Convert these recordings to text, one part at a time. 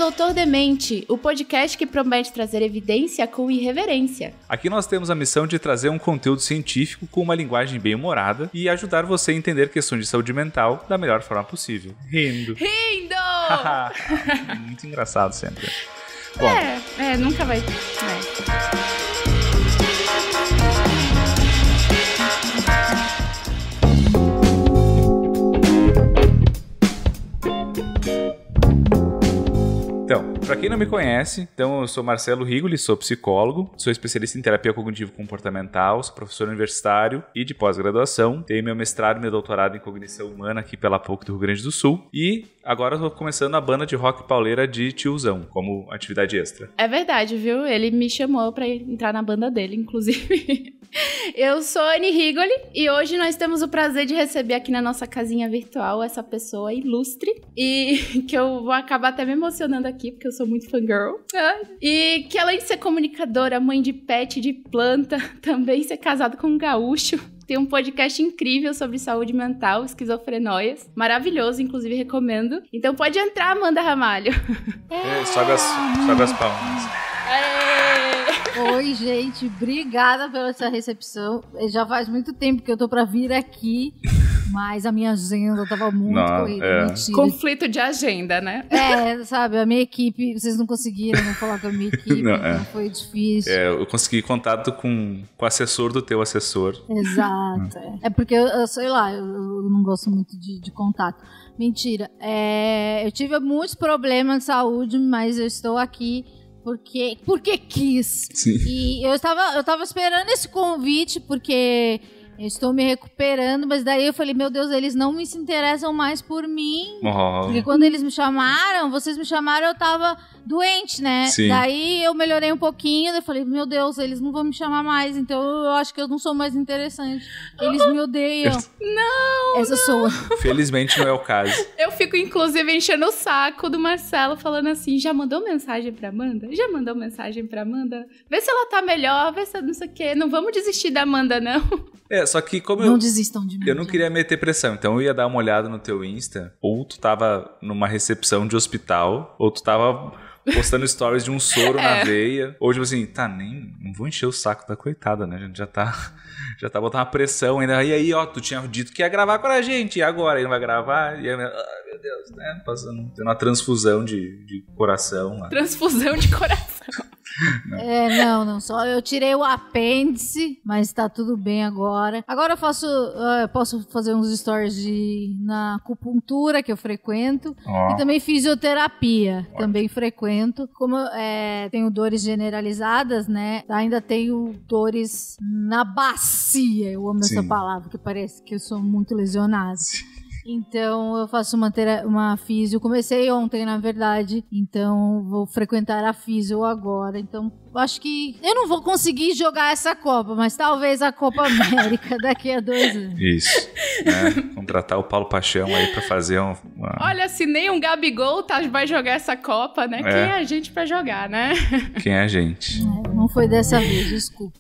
Doutor Demente, o podcast que promete trazer evidência com irreverência. Aqui nós temos a missão de trazer um conteúdo científico com uma linguagem bem humorada e ajudar você a entender questões de saúde mental da melhor forma possível. Rindo! Muito engraçado sempre. Bom, nunca vai... Então, pra quem não me conhece, eu sou Marcelo Rigoli, sou psicólogo, sou especialista em terapia cognitivo-comportamental, sou professor universitário e de pós-graduação, tenho meu mestrado e meu doutorado em cognição humana aqui pela PUC do Rio Grande do Sul e agora eu tô começando a banda de rock pauleira de Tiozão, como atividade extra. É verdade, viu? Ele me chamou pra entrar na banda dele, inclusive. Eu sou Anne Rigoli e hoje nós temos o prazer de receber aqui na nossa casinha virtual essa pessoa ilustre e que eu vou acabar até me emocionando aqui, porque eu sou muito fangirl. E que além de ser comunicadora, mãe de pet, de planta, também ser casada com um gaúcho. Tem um podcast incrível sobre saúde mental, esquizofrenóias. Maravilhoso, inclusive recomendo. Então pode entrar, Amanda Ramalho. Sobe as palmas. Oi, gente. Obrigada pela essa recepção. Já faz muito tempo que eu tô pra vir aqui, mas a minha agenda tava muito corrida. Conflito de agenda, né? Sabe, a minha equipe, vocês não conseguiram falar com a minha equipe, então foi difícil. Eu consegui contato com o assessor do teu assessor. Exato. É porque, eu sei lá, eu não gosto muito de contato. Mentira. Eu tive muitos problemas de saúde, mas eu estou aqui porque quis. Sim. E eu tava esperando esse convite, porque eu estou me recuperando, mas daí eu falei, meu Deus, eles não se interessam mais por mim. Porque quando eles me chamaram, vocês me chamaram, eu tava doente, né? Sim. Daí eu melhorei um pouquinho, daí eu falei, meu Deus, eles não vão me chamar mais, então eu acho que eu não sou mais interessante. Eles me odeiam. Não! Essa sou eu. Felizmente não é o caso. Eu fico, inclusive, enchendo o saco do Marcelo, falando assim, já mandou mensagem pra Amanda? Já mandou mensagem pra Amanda? Vê se ela tá melhor, vê se não sei o quê. Não vamos desistir da Amanda, não. Só que como não desistam de mim. Eu não queria meter pressão, então eu ia dar uma olhada no teu Insta, ou tu tava numa recepção de hospital, ou tu tava postando stories de um soro na veia, ou tipo assim, não vou encher o saco da coitada, né? A gente já tá botando uma pressão ainda. E aí, tu tinha dito que ia gravar com a gente, e agora? Ele não vai gravar? E aí, meu Deus, né? Tendo uma transfusão de coração lá. Transfusão de coração. Não, só eu tirei o apêndice, mas tá tudo bem agora. Agora eu posso fazer uns stories na acupuntura, que eu frequento, e também fisioterapia, também frequento. Como tenho dores generalizadas, né, ainda tenho dores na bacia, eu amo essa palavra, que parece que eu sou muito lesionada. Então eu faço uma físio. Comecei ontem, na verdade. Então vou frequentar a físio agora. Então acho que eu não vou conseguir jogar essa Copa, mas talvez a Copa América daqui a 2 anos. Isso. Contratar o Paulo Paixão aí pra fazer uma... Olha, se nem um Gabigol vai jogar essa Copa, né? Quem é a gente pra jogar, né? Quem é a gente? Não foi dessa vez, desculpa.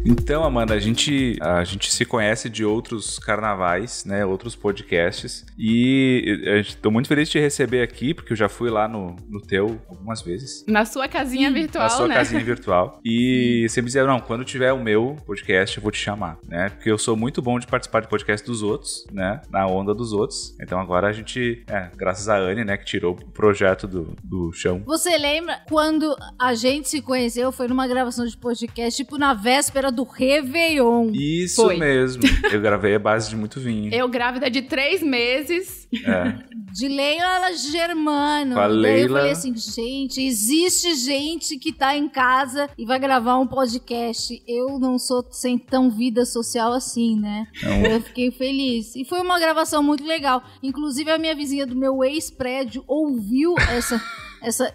Então, Amanda, a gente se conhece de outros carnavais, né? Outros podcasts. E tô muito feliz de te receber aqui, porque eu já fui lá no teu algumas vezes. Na sua casinha virtual, né? Na sua casinha virtual. E você me dizia, não, quando tiver o meu podcast, eu vou te chamar, né? Porque eu sou muito bom de participar de podcast dos outros, né? Na onda dos outros. Então agora a gente, graças a Anne, né? Que tirou o projeto do chão. Você lembra quando a gente se conheceu? Foi numa gravação de podcast, tipo na véspera do Réveillon. Isso foi mesmo. Eu gravei a base de muito vinho. Eu grávida de 3 meses. De Leila Germano. Com a Leila. Daí eu falei assim, gente, existe gente que tá em casa e vai gravar um podcast. Eu não sou sem tão vida social assim, né? Não. Eu fiquei feliz. E foi uma gravação muito legal. Inclusive a minha vizinha do meu ex-prédio ouviu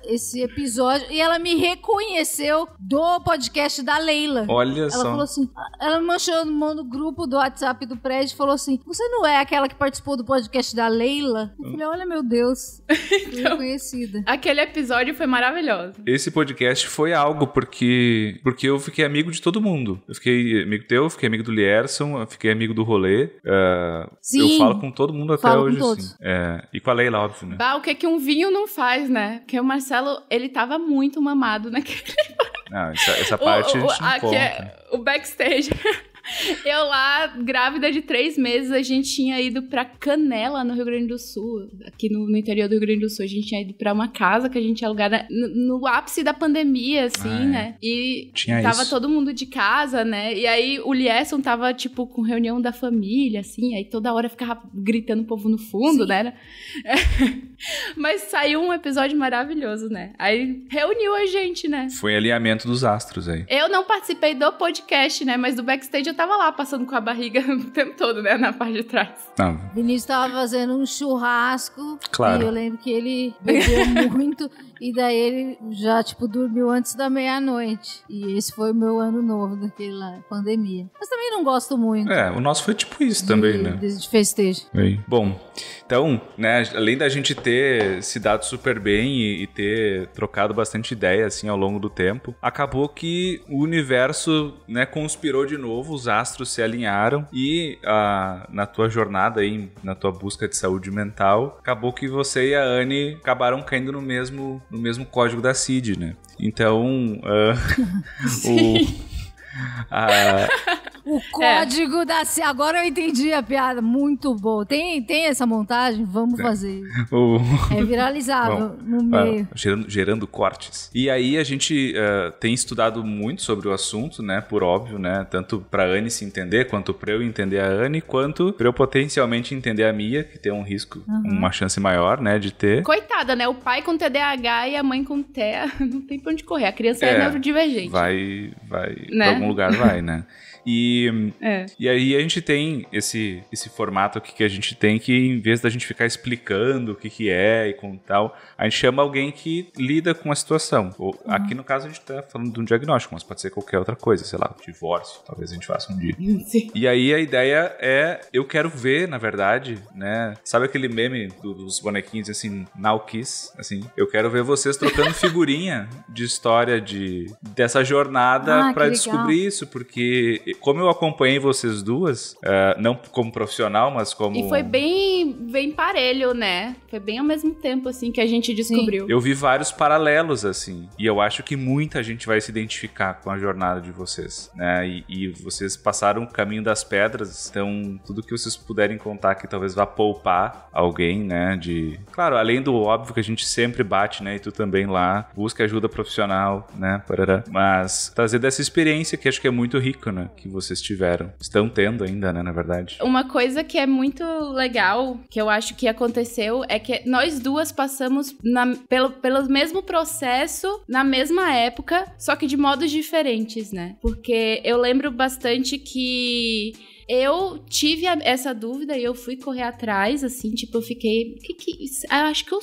esse episódio e ela me reconheceu do podcast da Leila. Olha Ela só. falou assim, ela me chamou no grupo do WhatsApp do prédio e falou assim, você não é aquela que participou do podcast da Leila? Eu falei, olha meu Deus, fui reconhecida. Aquele episódio foi maravilhoso. Esse podcast foi algo porque eu fiquei amigo de todo mundo. Eu fiquei amigo teu, fiquei amigo do Lierson, eu fiquei amigo do Rolê. Sim, eu falo com todo mundo até falo hoje, com todos. assim. E com a Leila, óbvio, né? Bah, o que um vinho não faz, né? Porque o Marcelo, ele tava muito mamado naquele... Não, essa parte a gente não aqui conta. é o backstage. Eu lá, grávida de 3 meses, a gente tinha ido pra Canela, no Rio Grande do Sul. Aqui no interior do Rio Grande do Sul, a gente tinha ido pra uma casa que a gente ia alugar no ápice da pandemia, assim, né? E tinha tava isso. todo mundo de casa, né? E aí o Lierson tava, tipo, com reunião da família, assim. Aí toda hora ficava gritando o povo no fundo, né? Mas saiu um episódio maravilhoso, né? Aí reuniu a gente, né? Foi alinhamento dos astros aí. Eu não participei do podcast, né? Mas do backstage eu tava lá, passando com a barriga o tempo todo, né? Na parte de trás. Não, Vinícius tava fazendo um churrasco. Claro. E eu lembro que ele bebeu muito. E daí ele já, tipo, dormiu antes da meia-noite. E esse foi o meu ano novo daquela pandemia. Mas também não gosto muito o nosso foi tipo isso também, né? de festejo. Bom, então, né, além da gente ter se dado super bem e ter trocado bastante ideia, assim, ao longo do tempo, acabou que o universo, né, conspirou de novo, os astros se alinharam e na tua jornada aí, na tua busca de saúde mental, acabou que você e a Anne acabaram caindo no mesmo código da CID, né? Então, O código da... Agora eu entendi a piada. Muito bom. Tem essa montagem? Vamos fazer. É viralizável no meio. Gerando cortes. E aí a gente tem estudado muito sobre o assunto, né? Por óbvio, né? Tanto pra Anne se entender, quanto pra eu entender a Anne, quanto pra eu potencialmente entender a Mia, que tem um risco, uma chance maior, né? De ter. Coitada, né? O pai com TDAH e a mãe com TEA. Não tem pra onde correr. A criança é neurodivergente. Vai né? pra algum lugar, vai, né? E aí a gente tem esse formato aqui que a gente tem que, em vez da gente ficar explicando o que é e com tal, a gente chama alguém que lida com a situação. Aqui no caso a gente tá falando de um diagnóstico, mas pode ser qualquer outra coisa, sei lá, divórcio, talvez a gente faça um dia. Sim. E aí a ideia eu quero ver, na verdade, né? Sabe aquele meme dos bonequinhos assim, now kiss, assim? Eu quero ver vocês trocando figurinha de história dessa jornada pra descobrir isso, porque como eu acompanhei vocês duas, não como profissional, mas como... E foi bem parelho, né? Foi bem ao mesmo tempo, assim, que a gente descobriu. Eu vi vários paralelos, assim, e eu acho que muita gente vai se identificar com a jornada de vocês, né? E vocês passaram o caminho das pedras, então tudo que vocês puderem contar que talvez vá poupar alguém, né? Claro, além do óbvio que a gente sempre bate, né? E tu também lá, busca ajuda profissional, né? Parará. Mas trazer dessa experiência que acho que é muito rica, né? Que vocês tiveram. Estão tendo ainda, né, na verdade. Uma coisa que é muito legal, que eu acho que aconteceu, é que nós duas passamos pelo mesmo processo, na mesma época, só que de modos diferentes, né? Porque eu lembro bastante que... eu tive essa dúvida e eu fui correr atrás, assim, tipo, eu fiquei... eu acho que eu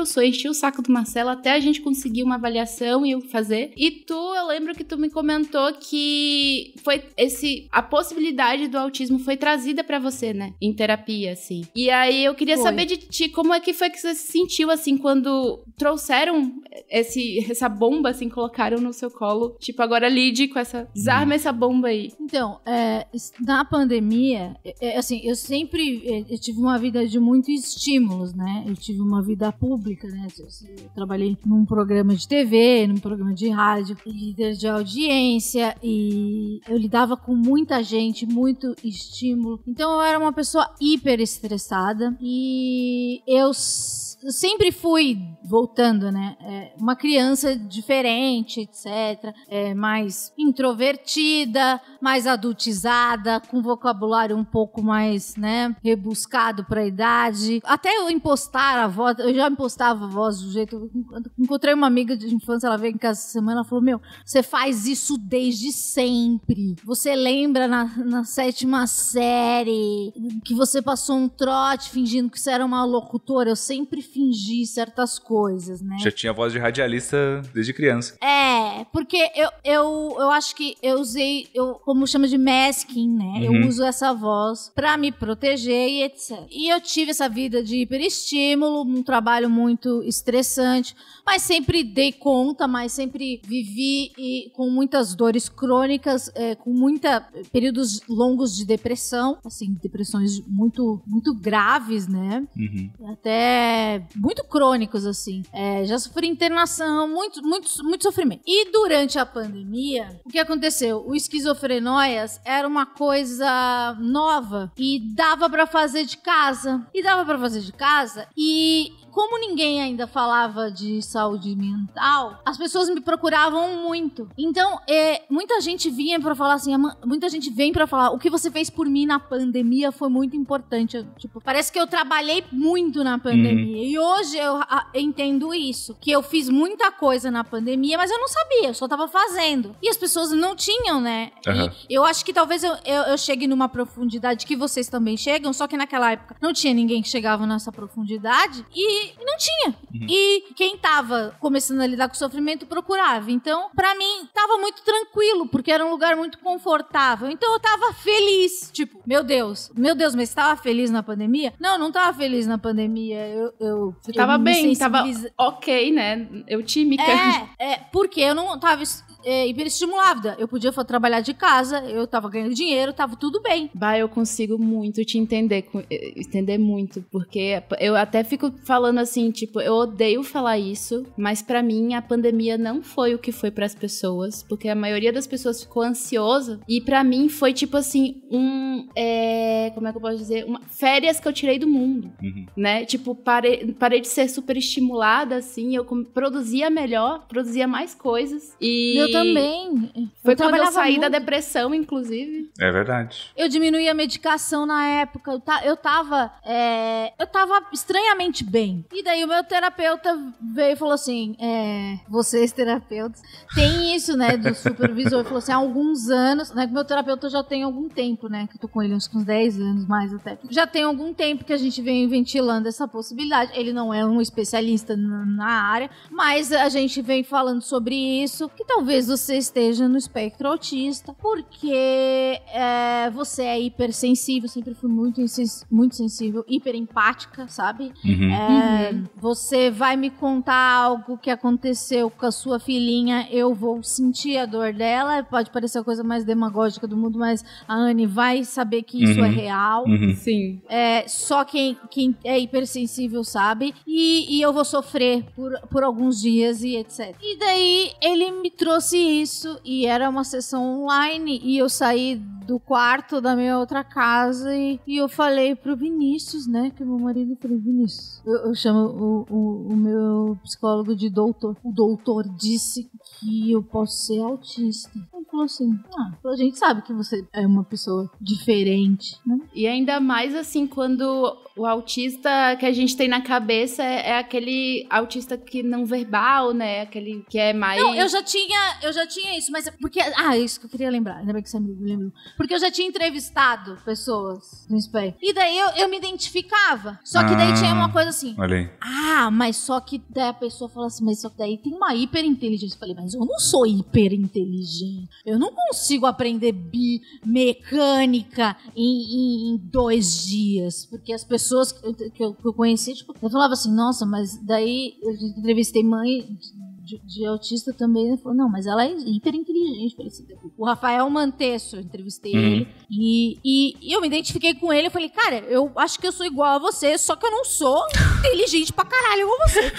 sou. Enchi o saco do Marcelo até a gente conseguir uma avaliação e eu fazer. E eu lembro que tu me comentou que foi a possibilidade do autismo foi trazida pra você, né? Em terapia, assim. E aí eu queria saber de ti, como é que foi que você se sentiu, assim, quando trouxeram essa bomba, assim, colocaram no seu colo. Tipo, agora lide com desarma essa bomba aí. Então, na pandemia, assim, eu tive uma vida de muitos estímulos, né? Eu tive uma vida pública, né? Eu trabalhei num programa de TV, num programa de rádio, líder de audiência, e eu lidava com muita gente, muito estímulo. Então eu era uma pessoa hiper estressada e eu sempre fui, voltando, né? Uma criança diferente, etc. Mais introvertida, mais adultizada, com vocabulário um pouco mais, né? Rebuscado pra idade. Até eu impostar a voz, eu já impostava a voz do jeito... Encontrei uma amiga de infância, ela veio em casa essa semana, ela falou, você faz isso desde sempre. Você lembra na 7ª série que você passou um trote fingindo que você era uma locutora? Eu sempre fingir certas coisas, né? Já tinha voz de radialista desde criança. Porque eu acho que eu usei, como chama de masking, né? Eu uso essa voz pra me proteger e etc. E eu tive essa vida de hiperestímulo, um trabalho muito estressante, mas sempre dei conta, mas sempre vivi com muitas dores crônicas, com períodos longos de depressão, assim, depressões muito, muito graves, né? Até muito crônicos, assim. Já sofri internação, muito sofrimento. E durante a pandemia, o que aconteceu? O esquizofrenóias era uma coisa nova e dava pra fazer de casa. E como ninguém ainda falava de saúde mental, as pessoas me procuravam muito. Então, muita gente vinha pra falar assim, muita gente vem pra falar, o que você fez por mim na pandemia foi muito importante. Parece que eu trabalhei muito na pandemia. E hoje eu entendo isso, que eu fiz muita coisa na pandemia, mas eu não sabia, eu só tava fazendo. E as pessoas não tinham, né? E eu acho que talvez eu chegue numa profundidade que vocês também chegam, só que naquela época não tinha ninguém que chegava nessa profundidade e não tinha. E quem tava começando a lidar com o sofrimento procurava. Então, pra mim, tava muito tranquilo, porque era um lugar muito confortável. Então, eu tava feliz. Tipo, meu Deus, mas você tava feliz na pandemia? Não tava feliz na pandemia. Você tava bem, tava ok, né? Eutímica. Porque eu não tava hiperestimulada. Eu podia trabalhar de casa, eu tava ganhando dinheiro, tava tudo bem. Eu consigo muito te entender muito, porque eu até fico falando assim, tipo, eu odeio falar isso, mas pra mim a pandemia não foi o que foi pras pessoas, porque a maioria das pessoas ficou ansiosa, e pra mim foi tipo assim, como é que eu posso dizer? Férias que eu tirei do mundo, né? Tipo, parei de ser super estimulada, assim, eu produzia melhor, produzia mais coisas, e... Eu também. Foi quando eu saí da depressão, inclusive. É verdade. Eu diminuí a medicação na época, eu tava estranhamente bem. E daí o meu terapeuta veio e falou assim, vocês terapeutas, tem isso, né, do supervisor, falou assim, há alguns anos, né, que meu terapeuta já tem algum tempo, né, que eu tô com ele uns 10 anos mais até. Já tem algum tempo que a gente vem ventilando essa possibilidade. Ele não é um especialista na área, mas a gente vem falando sobre isso, que talvez você esteja no espectro autista, porque você é hipersensível, sempre fui muito sensível, hiperempática, sabe? Você vai me contar algo que aconteceu com a sua filhinha, eu vou sentir a dor dela, pode parecer a coisa mais demagógica do mundo, mas a Anne vai saber que isso é real. Sim. Só quem é hipersensível sabe, e eu vou sofrer por alguns dias e etc. E daí ele me trouxe isso, e era uma sessão online, e eu saí do quarto da minha outra casa e eu falei pro Vinícius, né, que meu marido falou, Vinícius, eu chamo o meu psicólogo de doutor. O doutor disse que eu posso ser autista. Ele falou assim, a gente sabe que você é uma pessoa diferente, né? E ainda mais assim, quando o autista que a gente tem na cabeça é aquele autista que não verbal, né? Aquele que é mais... Não, eu já tinha isso, mas porque... isso que eu queria lembrar. Ainda bem que você me lembrou. Porque eu já tinha entrevistado pessoas no espelho. E daí eu me identificava. Só que daí tinha uma coisa assim... Olha aí. Mas só que daí a pessoa fala assim, mas só que daí tem uma hiperinteligência. Eu falei, mas eu não sou hiperinteligente. Eu não consigo aprender mecânica em 2 dias. Porque as pessoas que eu conheci, tipo, eu falava assim, nossa, mas daí eu entrevistei mãe de autista também, ele falou, não, mas ela é hiper inteligente. O Rafael Mantesso, eu entrevistei ele, e eu me identifiquei com ele, eu falei, cara, eu acho que eu sou igual a você, só que eu não sou inteligente pra caralho igual você.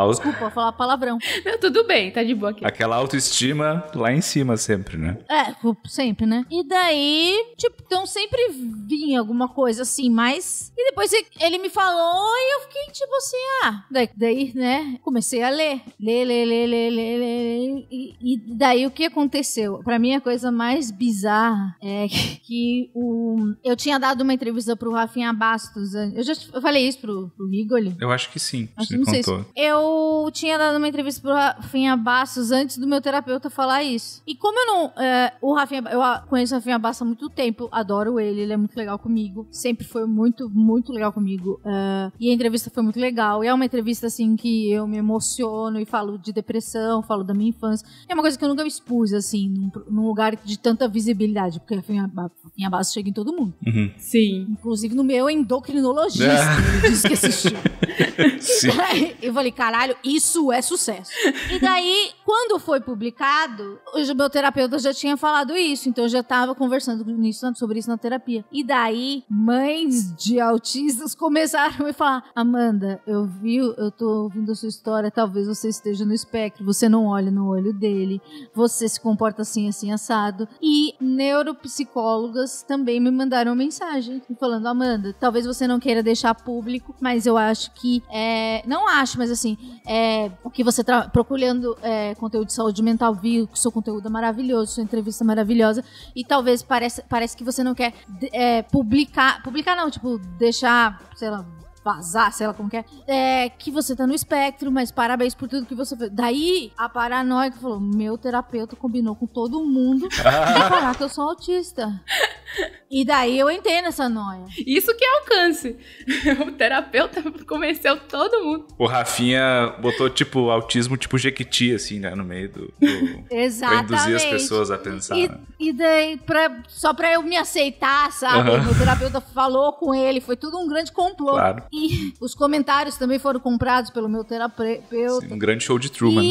Desculpa falar palavrão. Não, tudo bem, tá de boa aqui. Aquela autoestima lá em cima sempre, né? Sempre, né? E daí, tipo, então sempre vinha alguma coisa assim, mas... E depois ele me falou e eu fiquei tipo assim, daí, né? Comecei a ler ler. E daí o que aconteceu? Pra mim a coisa mais bizarra é que eu tinha dado uma entrevista pro Rafinha Bastos. Eu falei isso pro Rigoli? Eu acho que sim. Acho que não sei. Eu tinha dado uma entrevista pro Rafinha Bastos antes do meu terapeuta falar isso. E como eu não... eu conheço o Rafinha Bastos há muito tempo, adoro ele é muito legal comigo. Sempre foi muito, muito legal comigo. E a entrevista foi muito legal. E é uma entrevista, assim, que eu me emociono e falo de depressão, falo da minha infância. É uma coisa que eu nunca me expus, assim, num lugar de tanta visibilidade, porque a Rafinha Bastos chega em todo mundo. Uhum. Sim. Inclusive no meu endocrinologista. Ele disse que assistiu. E daí, eu falei, caralho, isso é sucesso. E daí, quando foi publicado, o meu terapeuta já tinha falado isso, então eu já tava conversando sobre isso na terapia. E daí, mães de autistas começaram a me falar, Amanda, eu tô ouvindo a sua história, talvez você esteja no espectro, você não olha no olho dele, você se comporta assim, assim, assado. E neuropsicólogas também me mandaram mensagem falando, Amanda, talvez você não queira deixar público, mas eu acho que não acho, mas assim, o que você tá procurando conteúdo de saúde mental, viu que seu conteúdo é maravilhoso, sua entrevista é maravilhosa, e talvez parece que você não quer publicar não, tipo, deixar, sei lá, vazar, sei lá como que que você tá no espectro, mas parabéns por tudo que você fez. Daí, a paranoica falou, meu terapeuta combinou com todo mundo de falar que eu sou autista. E daí eu entrei nessa noia. Isso que é alcance. O terapeuta convenceu todo mundo. O Rafinha botou, tipo, autismo tipo Jequiti, assim, né, no meio do... Exatamente. Pra induzir as pessoas a pensar. E daí, só pra eu me aceitar, sabe? Meu terapeuta falou com ele, foi tudo um grande complô. Claro. E os comentários também foram comprados pelo meu terapeuta. Sim, um grande show de Truman.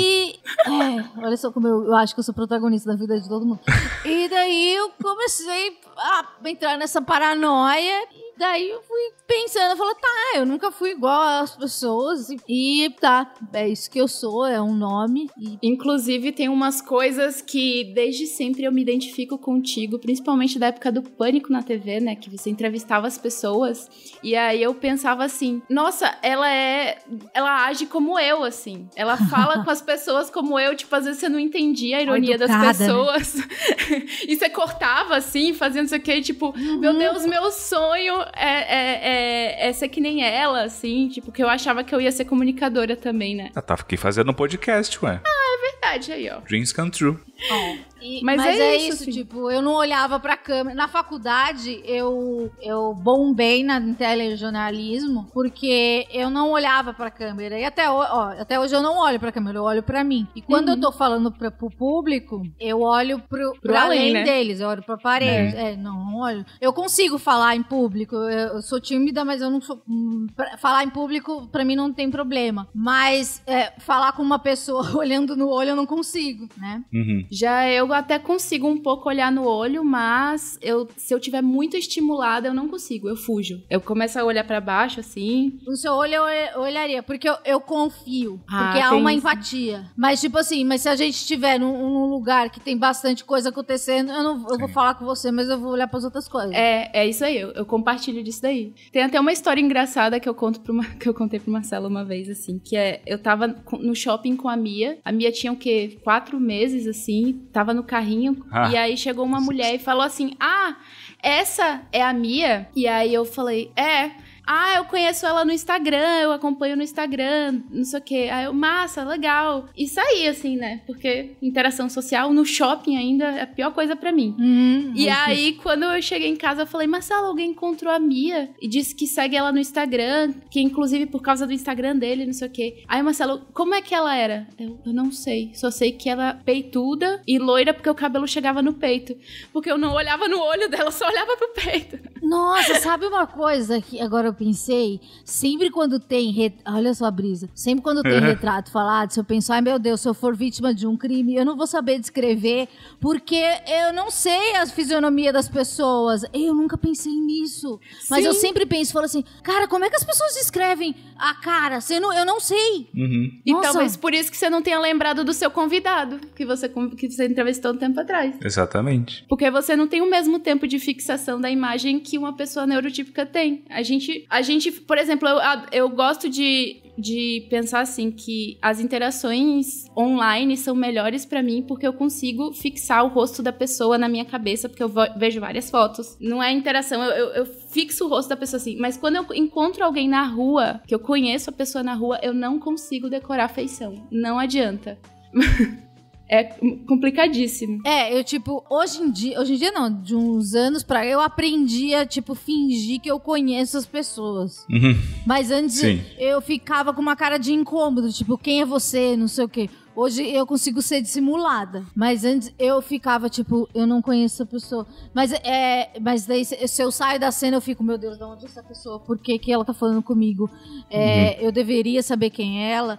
Olha só como eu acho que eu sou protagonista da vida de todo mundo. E daí eu comecei a entrar nessa paranoia. E daí eu fui pensando, eu falei, eu nunca fui igual às pessoas. E é isso que eu sou, é um nome. Inclusive, tem umas coisas que desde sempre eu me identifico contigo, principalmente da época do Pânico na TV, né? Que você entrevistava as pessoas. E aí eu pensava assim, nossa, ela age como eu, assim. Ela fala com as pessoas como eu, tipo, às vezes você não entendia a ironia das pessoas. Né? E você cortava, assim, fazendo isso aqui, tipo, meu Deus, meu sonho é ser que nem ela, assim, tipo, que eu achava que eu ia ser comunicadora também, né? Eu tava aqui fazendo um podcast, ué. É verdade, aí, ó. Dreams come true. Mas é isso, assim. Tipo, eu não olhava pra câmera. Na faculdade, eu bombei no telejornalismo porque eu não olhava pra câmera. E até hoje eu não olho pra câmera, eu olho pra mim. E quando eu tô falando pro público, eu olho pro além, né? Deles, eu olho pra parede. Não olho. Eu consigo falar em público, eu sou tímida, mas eu não sou... falar em público, pra mim, não tem problema. Mas falar com uma pessoa olhando no olho, eu não consigo, né? Uhum. Já eu até consigo um pouco olhar no olho, mas se eu tiver muito estimulada, eu não consigo, eu fujo. Eu começo a olhar pra baixo, assim. O seu olho eu olharia, porque eu confio, porque há uma empatia. Mas, tipo assim, se a gente estiver num lugar que tem bastante coisa acontecendo, eu vou falar com você, mas eu vou olhar pras outras coisas. É isso aí, eu compartilho disso daí. Tem até uma história engraçada que eu contei pro Marcelo uma vez, assim, que eu tava no shopping com a Mia tinha o quê? 4 meses, assim, tava no carrinho, e aí chegou uma mulher e falou assim, essa é a Mia? E aí eu falei, eu conheço ela no Instagram, eu acompanho no Instagram, não sei o quê. Aí eu, massa, legal. E saí, assim, né? Porque interação social no shopping ainda é a pior coisa pra mim. E aí, quando eu cheguei em casa, eu falei, Marcelo, alguém encontrou a Mia e disse que segue ela no Instagram, que inclusive por causa do Instagram dele, não sei o quê. Aí, Marcelo, como é que ela era? Eu não sei. Só sei que ela é peituda e loira porque o cabelo chegava no peito. Porque eu não olhava no olho dela, só olhava pro peito. Nossa, sabe uma coisa que agora eu pensei? Sempre quando tem... Olha só a brisa. Sempre quando tem retrato falado, se eu pensar, meu Deus, se eu for vítima de um crime, eu não vou saber descrever, porque eu não sei a fisionomia das pessoas. Eu nunca pensei nisso. Mas eu sempre penso, falo assim, cara, como é que as pessoas descrevem a cara? Eu não sei. E talvez por isso que você não tenha lembrado do seu convidado, que você entrevistou um tempo atrás. Exatamente. Porque você não tem o mesmo tempo de fixação da imagem que uma pessoa neurotípica tem. A gente, por exemplo, eu gosto de pensar assim, que as interações online são melhores pra mim porque eu consigo fixar o rosto da pessoa na minha cabeça, porque eu vejo várias fotos. Não é interação, eu fixo o rosto da pessoa assim. Mas quando eu encontro alguém na rua, que eu conheço a pessoa na rua, eu não consigo decorar a feição. Não adianta. É complicadíssimo. Eu, hoje em dia não, de uns anos pra eu aprendi a, fingir que eu conheço as pessoas. Uhum. Mas antes eu ficava com uma cara de incômodo, quem é você, não sei o quê. Hoje eu consigo ser dissimulada. Mas antes eu ficava, eu não conheço essa pessoa. Mas daí, se eu saio da cena, eu fico, meu Deus, de onde é essa pessoa? Por que ela tá falando comigo? Eu deveria saber quem é ela.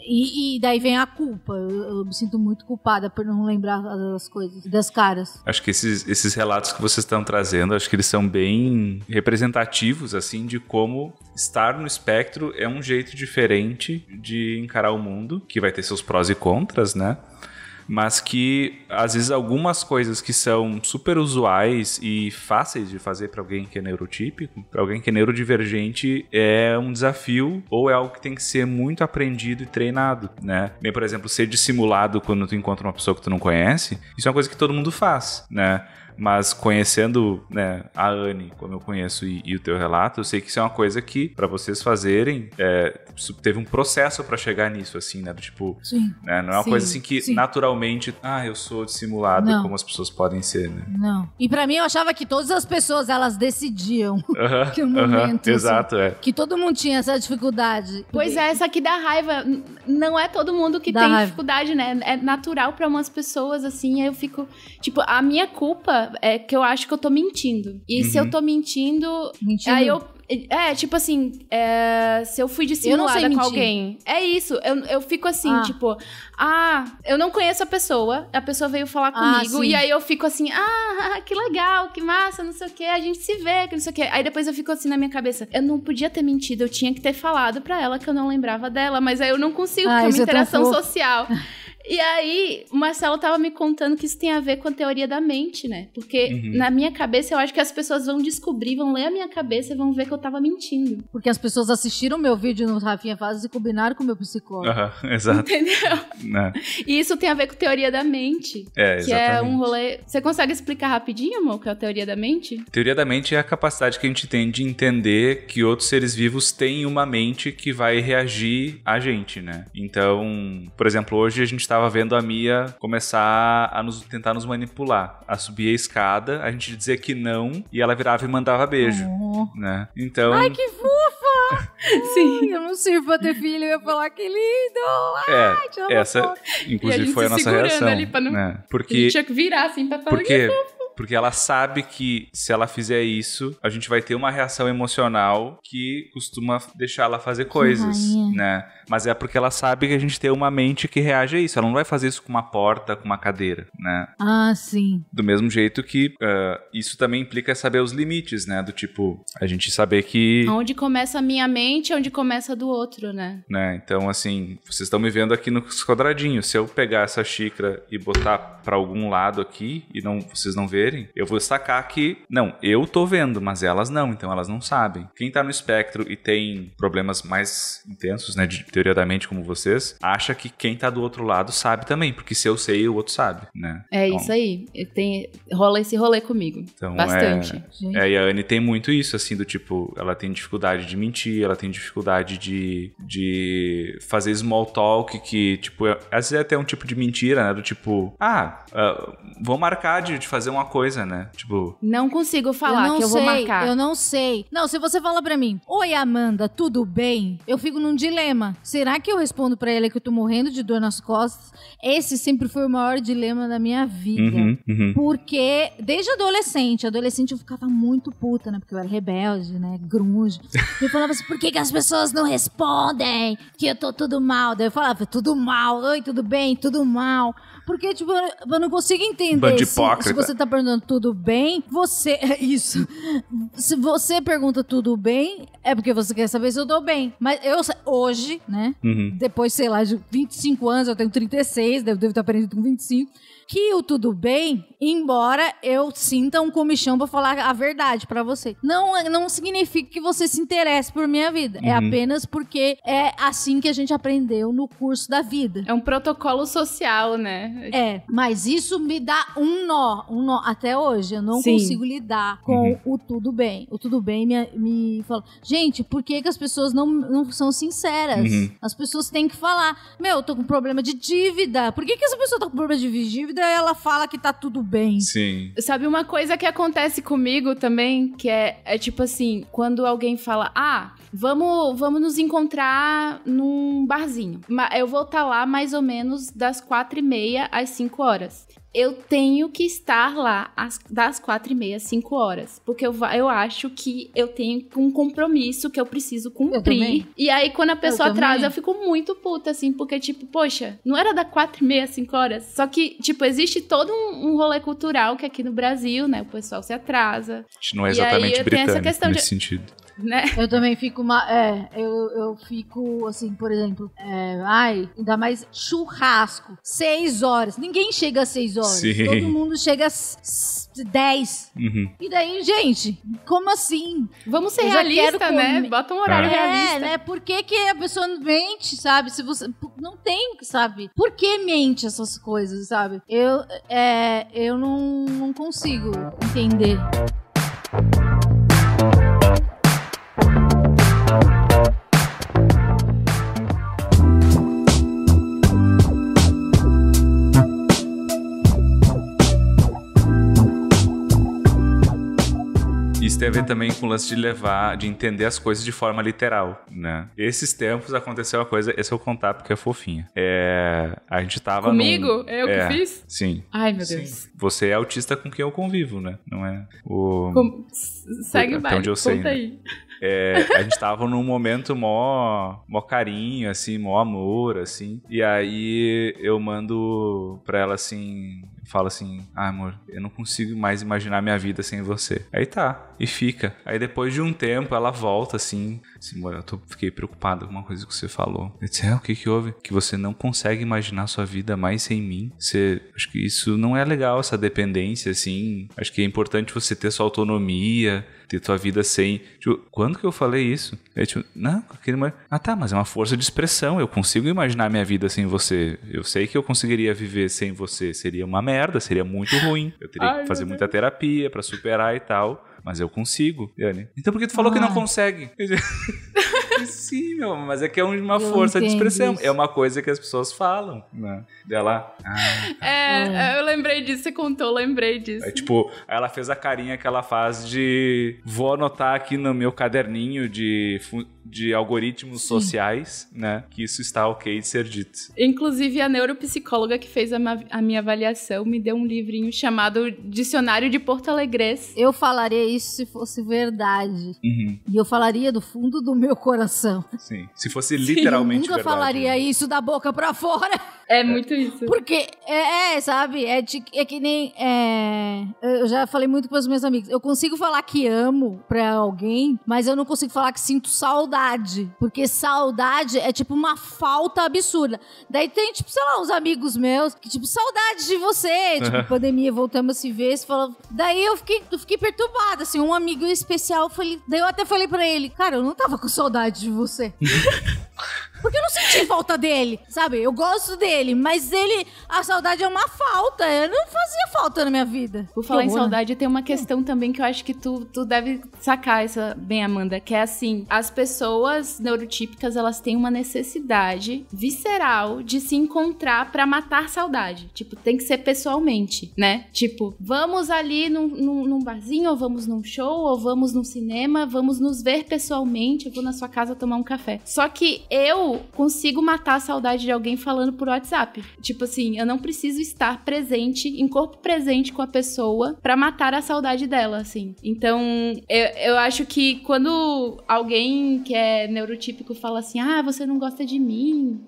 E daí vem a culpa. Eu me sinto muito culpada por não lembrar das coisas, das caras. Acho que esses relatos que vocês estão trazendo, acho que eles são bem representativos, assim, de como estar no espectro é um jeito diferente de encarar o mundo, que vai ter seus prós e contras, né? Mas que, às vezes, algumas coisas que são super usuais e fáceis de fazer para alguém que é neurotípico, para alguém que é neurodivergente, é um desafio ou é algo que tem que ser muito aprendido e treinado, né? Nem, por exemplo, ser dissimulado quando tu encontra uma pessoa que tu não conhece, isso é uma coisa que todo mundo faz, né? Mas conhecendo, né, a Anne, como eu conheço, e o teu relato, eu sei que isso é uma coisa que, pra vocês fazerem, teve um processo pra chegar nisso, assim, né? Do Sim. Né, não é uma coisa assim que naturalmente, eu sou dissimulado, como as pessoas podem ser, né? Não. E pra mim, eu achava que todas as pessoas, elas decidiam que o momento, exato, que todo mundo tinha essa dificuldade. Pois é, essa aqui dá raiva. Não é todo mundo que tem dificuldade, né? É natural pra umas pessoas, assim, aí eu fico... a minha culpa é que eu acho que eu tô mentindo. E se eu tô mentindo... Aí eu... se eu fui dissimulada com alguém... É isso, eu fico assim, eu não conheço a pessoa veio falar comigo, e aí eu fico assim, que legal, que massa, não sei o que, a gente se vê, que não sei o que. Aí depois eu fico assim na minha cabeça, eu não podia ter mentido, eu tinha que ter falado pra ela que eu não lembrava dela, mas aí eu não consigo, porque é uma interação social. E aí, o Marcelo tava me contando que isso tem a ver com a teoria da mente, né? Porque na minha cabeça, eu acho que as pessoas vão descobrir, vão ler a minha cabeça e vão ver que eu tava mentindo. Porque as pessoas assistiram meu vídeo no Rafinha Fazes e combinaram com o meu psicólogo. Exato. Entendeu? Né? E isso tem a ver com teoria da mente. Exatamente. Que é um rolê... Você consegue explicar rapidinho, amor, o que é a teoria da mente? Teoria da mente é a capacidade que a gente tem de entender que outros seres vivos têm uma mente que vai reagir a gente, né? Então, por exemplo, hoje a gente estava vendo a Mia começar a tentar nos manipular, a subir a escada, a gente dizia que não, e ela virava e mandava beijo, né? Então... Ai, que fofa! Sim. Eu não sirvo pra ter filho, eu ia falar que lindo! Essa, inclusive, foi a nossa reação. Ali pra não... né? Porque... A gente tinha que virar assim pra falar que é fofo. Porque ela sabe que se ela fizer isso, a gente vai ter uma reação emocional que costuma deixar ela fazer coisas, né? Mas é porque ela sabe que a gente tem uma mente que reage a isso. Ela não vai fazer isso com uma porta, com uma cadeira, né? Sim. Do mesmo jeito que isso também implica saber os limites, né? Do tipo, a gente saber que... Onde começa a minha mente, onde começa a do outro, né? Então, assim, vocês estão me vendo aqui nos quadradinhos. Se eu pegar essa xícara e botar pra algum lado aqui e vocês não verem, eu vou sacar que, não, eu tô vendo, mas elas não, então elas não sabem. Quem tá no espectro e tem problemas mais intensos, né, de teoria da mente como vocês, acha que quem tá do outro lado sabe também, porque se eu sei, o outro sabe, né? Então, isso aí, rola esse rolê comigo, então, bastante. E a Anne tem muito isso, assim, do tipo, ela tem dificuldade de mentir, ela tem dificuldade de fazer small talk, que, tipo, às vezes é até um tipo de mentira, né, do tipo, vou marcar de fazer uma coisa, né? Tipo... Não consigo falar que eu vou marcar. Eu não sei. Não, se você fala pra mim, oi Amanda, tudo bem? Eu fico num dilema. Será que eu respondo pra ela que eu tô morrendo de dor nas costas? Esse sempre foi o maior dilema da minha vida. Porque desde adolescente eu ficava muito puta, né? Porque eu era rebelde, né? Grunge. Eu falava assim, por que as pessoas não respondem? Que eu tô tudo mal. Daí eu falava, tudo mal. Oi, tudo bem? Tudo mal. Porque, tipo, eu não consigo entender se você tá perguntando perguntando tudo bem, você... Isso. Se você pergunta tudo bem, é porque você quer saber se eu tô bem. Mas eu, hoje, né? Depois, sei lá, de 25 anos, eu tenho 36, devo estar aprendendo com 25... que o tudo bem, embora eu sinta um comichão pra falar a verdade pra você. Não significa que você se interesse por minha vida. É apenas porque é assim que a gente aprendeu no curso da vida. É um protocolo social, né? É, mas isso me dá um nó até hoje. Eu não consigo lidar com o tudo bem. O tudo bem me fala, gente, por que as pessoas não são sinceras? As pessoas têm que falar, eu tô com problema de dívida. Por que essa pessoa tá com problema de dívida? Ela fala que tá tudo bem. Sim. Sabe uma coisa que acontece comigo também, que é tipo assim, quando alguém fala, vamos nos encontrar num barzinho. Eu vou estar lá mais ou menos das 4h30 às 5 horas. Eu tenho que estar lá das 4h30 às 5 horas. Porque eu acho que eu tenho um compromisso que eu preciso cumprir. E aí, quando a pessoa atrasa, eu fico muito puta, assim. Porque, tipo, poxa, não era da 4h30 às 5 horas? Só que, tipo, existe todo um rolê cultural que aqui no Brasil, né? O pessoal se atrasa. A gente não é exatamente britânico nesse sentido. Né? Eu também fico eu fico assim, por exemplo, ainda mais churrasco, 6 horas, ninguém chega às 6 horas. Sim. Todo mundo chega às 10. E daí, gente, como assim? Vamos ser realista, né? Bota um horário realista. Né? Por que a pessoa mente, sabe? Se você não tem, sabe? Por que mente essas coisas, sabe? Eu não consigo entender. Isso tem a ver também com o lance de entender as coisas de forma literal, né? Esses tempos aconteceu uma coisa, esse eu vou contar porque é fofinha. A gente tava comigo? Eu que fiz? Sim. Ai, meu Deus. Você é autista com quem eu convivo, né? Não é Segue mais, onde eu sei, conta né? aí. A gente tava num momento mó carinho, assim, mó amor, assim. E aí eu mando pra ela assim... Fala assim, amor, eu não consigo mais imaginar minha vida sem você. Aí tá, e fica. Aí depois de um tempo ela volta assim, amor, fiquei preocupado com uma coisa que você falou. Eu disse, o que houve? Que você não consegue imaginar sua vida mais sem mim. Acho que isso não é legal, essa dependência, assim. Acho que é importante você ter sua autonomia, ter tua vida sem... Tipo, quando que eu falei isso? Não, tá, mas é uma força de expressão. Eu consigo imaginar minha vida sem você. Eu sei que eu conseguiria viver sem você. Seria uma merda, seria muito ruim. Eu teria que fazer muita terapia pra superar e tal. Mas eu consigo, Yane. Então por que tu falou que não consegue? Sim, mas é que é uma força de expressão. Isso. É uma coisa que as pessoas falam, né? Dela... eu lembrei disso, você contou, lembrei disso. Ela fez a carinha que ela faz de... Vou anotar aqui no meu caderninho de algoritmos sociais, né? Que isso está ok de ser dito. Inclusive, a neuropsicóloga que fez a minha avaliação me deu um livrinho chamado Dicionário de Porto Alegrês. Eu falaria isso se fosse verdade. E eu falaria do fundo do meu coração. Sim. Se fosse literalmente verdade. Eu nunca falaria isso da boca pra fora. É muito isso. Porque, sabe? É que nem... eu já falei muito com os meus amigos. Eu consigo falar que amo pra alguém, mas eu não consigo falar que sinto saudade. Porque saudade é tipo uma falta absurda. Daí tem, tipo, sei lá, uns amigos meus que, tipo, saudade de você. Tipo, pandemia, voltamos a se ver. Você falou... Daí eu fiquei perturbada, assim. Um amigo especial, daí eu até falei pra ele, cara, eu não tava com saudade de você. Porque eu não senti falta dele, sabe? Eu gosto dele, mas a saudade é uma falta. Eu não fazia falta na minha vida. Por falar em saudade, tem uma questão também que eu acho que tu deve sacar essa bem, Amanda, que é assim, as pessoas neurotípicas, elas têm uma necessidade visceral de se encontrar pra matar saudade. Tipo, tem que ser pessoalmente, né? Tipo, vamos ali num barzinho, ou vamos num show, ou vamos num cinema, vamos nos ver pessoalmente, eu vou na sua casa tomar um café. Só que eu consigo matar a saudade de alguém falando por WhatsApp. Tipo assim, eu não preciso estar presente, em corpo presente com a pessoa pra matar a saudade dela, assim. Então, eu acho que quando alguém que é neurotípico fala assim, você não gosta de mim,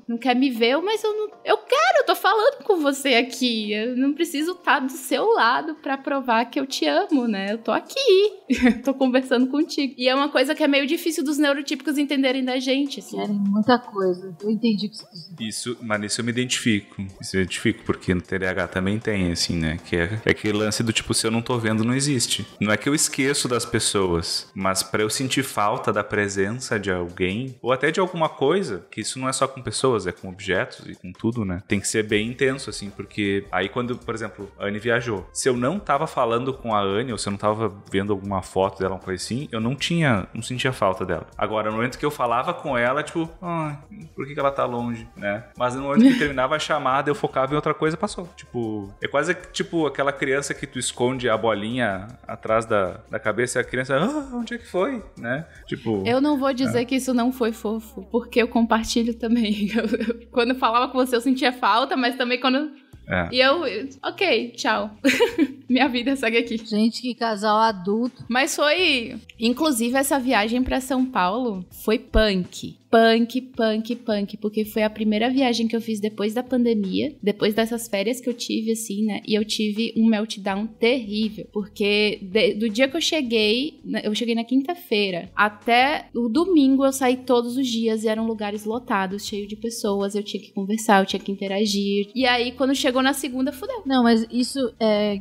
não quer me ver, mas eu quero, eu tô falando falando com você aqui. Eu não preciso estar do seu lado pra provar que eu te amo, né? Eu tô aqui. Tô conversando contigo. E é uma coisa que é meio difícil dos neurotípicos entenderem da gente, assim. Querem muita coisa. Eu entendi o que você quis dizer. Mas nisso eu me identifico. Isso eu identifico, porque no TDAH também tem, assim, né? Que é aquele lance do tipo, se eu não tô vendo, não existe. Não é que eu esqueço das pessoas, mas pra eu sentir falta da presença de alguém, ou até de alguma coisa, que isso não é só com pessoas, é com objetos e com tudo, né? Tem que ser bem intenso, assim, porque aí quando, por exemplo, a Anne viajou, se eu não tava falando com a Anne, ou se eu não tava vendo alguma foto dela, uma coisa assim, eu não sentia falta dela. Agora, no momento que eu falava com ela, tipo, por que ela tá longe, né? Mas no momento que terminava a chamada, eu focava em outra coisa, passou. Tipo, é quase tipo aquela criança que tu esconde a bolinha atrás da cabeça e a criança, onde é que foi, né? Tipo... Eu não vou dizer que isso não foi fofo, porque eu compartilho também. Quando eu falava com você, eu sentia falta, mas também quando... E ok, tchau. Minha vida segue aqui. Gente, que casal adulto. Mas foi... Inclusive, essa viagem pra São Paulo foi punk. Punk, porque foi a primeira viagem que eu fiz depois da pandemia, depois dessas férias que eu tive, assim, né? E eu tive um meltdown terrível, porque do dia que eu cheguei na quinta-feira, até o domingo eu saí todos os dias e eram lugares lotados, cheios de pessoas, eu tinha que conversar, eu tinha que interagir. E aí, quando chegou na segunda, fudeu. Não, mas isso,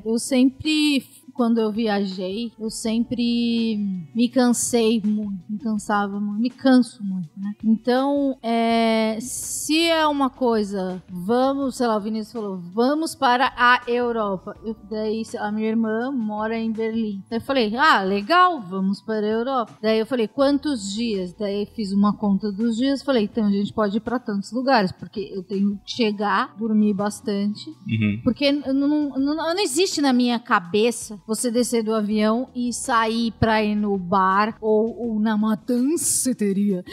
eu sempre... Quando eu viajei, eu sempre me cansei muito, me cansava muito, me canso muito, né? Então, se é uma coisa, vamos, sei lá, o Vinícius falou, vamos para a Europa. Daí a minha irmã mora em Berlim. Daí eu falei, legal, vamos para a Europa. Daí eu falei, quantos dias? Daí fiz uma conta dos dias, falei, então a gente pode ir para tantos lugares, porque eu tenho que chegar, dormir bastante, porque não existe na minha cabeça você descer do avião e sair pra ir no bar ou na matanceteria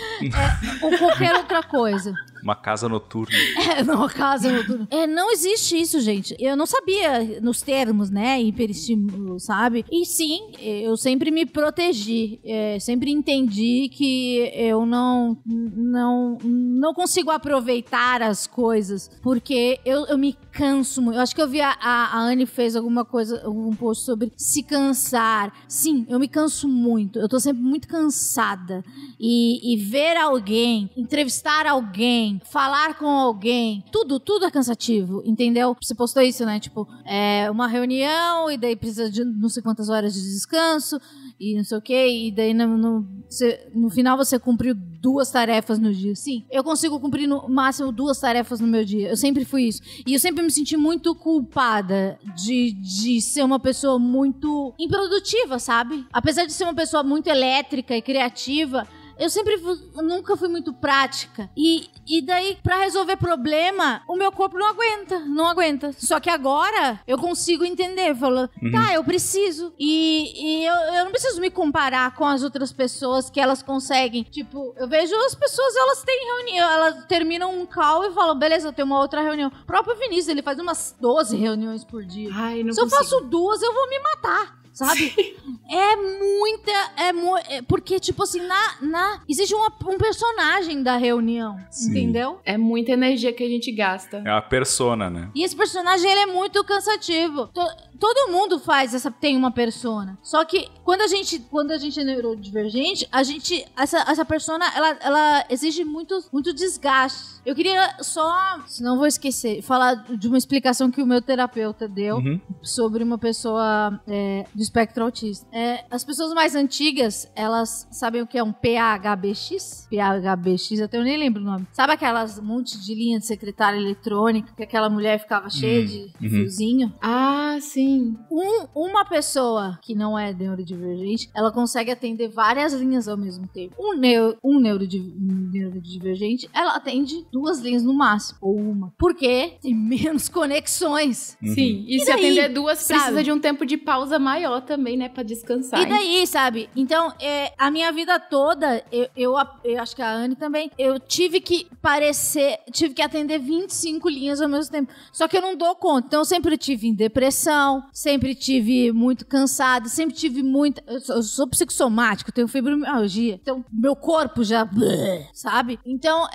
ou qualquer outra coisa. Uma casa noturna. Uma casa noturna. Não existe isso, gente. Eu não sabia nos termos, né? Hiperestímulo, sabe? E sim, eu sempre me protegi. Sempre entendi que eu não consigo aproveitar as coisas porque eu me canso muito. Eu acho que eu vi a Anne fez algum post sobre se cansar. Sim, eu me canso muito. Eu tô sempre muito cansada. E ver alguém, entrevistar alguém, falar com alguém, tudo é cansativo, entendeu? Você postou isso, né? Tipo, uma reunião e daí precisa de não sei quantas horas de descanso e não sei o que, e daí no final você cumpriu 2 tarefas no dia. Sim, eu consigo cumprir no máximo 2 tarefas no meu dia. Eu sempre fui isso. E eu sempre me senti muito culpada de ser uma pessoa muito improdutiva, sabe? Apesar de ser uma pessoa muito elétrica e criativa, eu nunca fui muito prática. E daí, pra resolver problema, o meu corpo não aguenta. Só que agora, eu consigo entender. Falo, eu preciso. E eu não preciso me comparar com as outras pessoas que elas conseguem. Tipo, eu vejo as pessoas, elas têm reunião, elas terminam um call e falam, beleza, eu tenho uma outra reunião. O próprio Vinícius, ele faz umas 12 reuniões por dia. Se eu faço 2, eu vou me matar. Sabe? Porque, tipo assim, existe um personagem da reunião, entendeu? É muita energia que a gente gasta. É uma persona, né? E esse personagem, ele é muito cansativo. Todo mundo tem uma persona. Só que quando a gente é neurodivergente, essa persona, ela exige muito desgaste. Eu queria só, senão vou esquecer, falar de uma explicação que o meu terapeuta deu sobre uma pessoa do espectro autista. As pessoas mais antigas, elas sabem o que é um PHBX? PHBX, até eu nem lembro o nome. Sabe aquelas monte de linha de secretária eletrônica que aquela mulher ficava cheia de fiozinho? Ah, sim. Uma pessoa que não é neurodivergente, ela consegue atender várias linhas ao mesmo tempo. Um neurodivergente, ela atende 2 linhas no máximo, ou uma. Porque tem menos conexões. Sim, e se atender 2, precisa de um tempo de pausa maior só também, né, pra descansar. E daí, sabe? Então, a minha vida toda, eu acho que a Anne também, eu tive que atender 25 linhas ao mesmo tempo. Só que eu não dou conta. Então, eu sempre tive em depressão, sempre tive muito cansada, sempre tive muita... Eu sou psicossomático, tenho fibromialgia. Então, meu corpo já... Sabe? Então,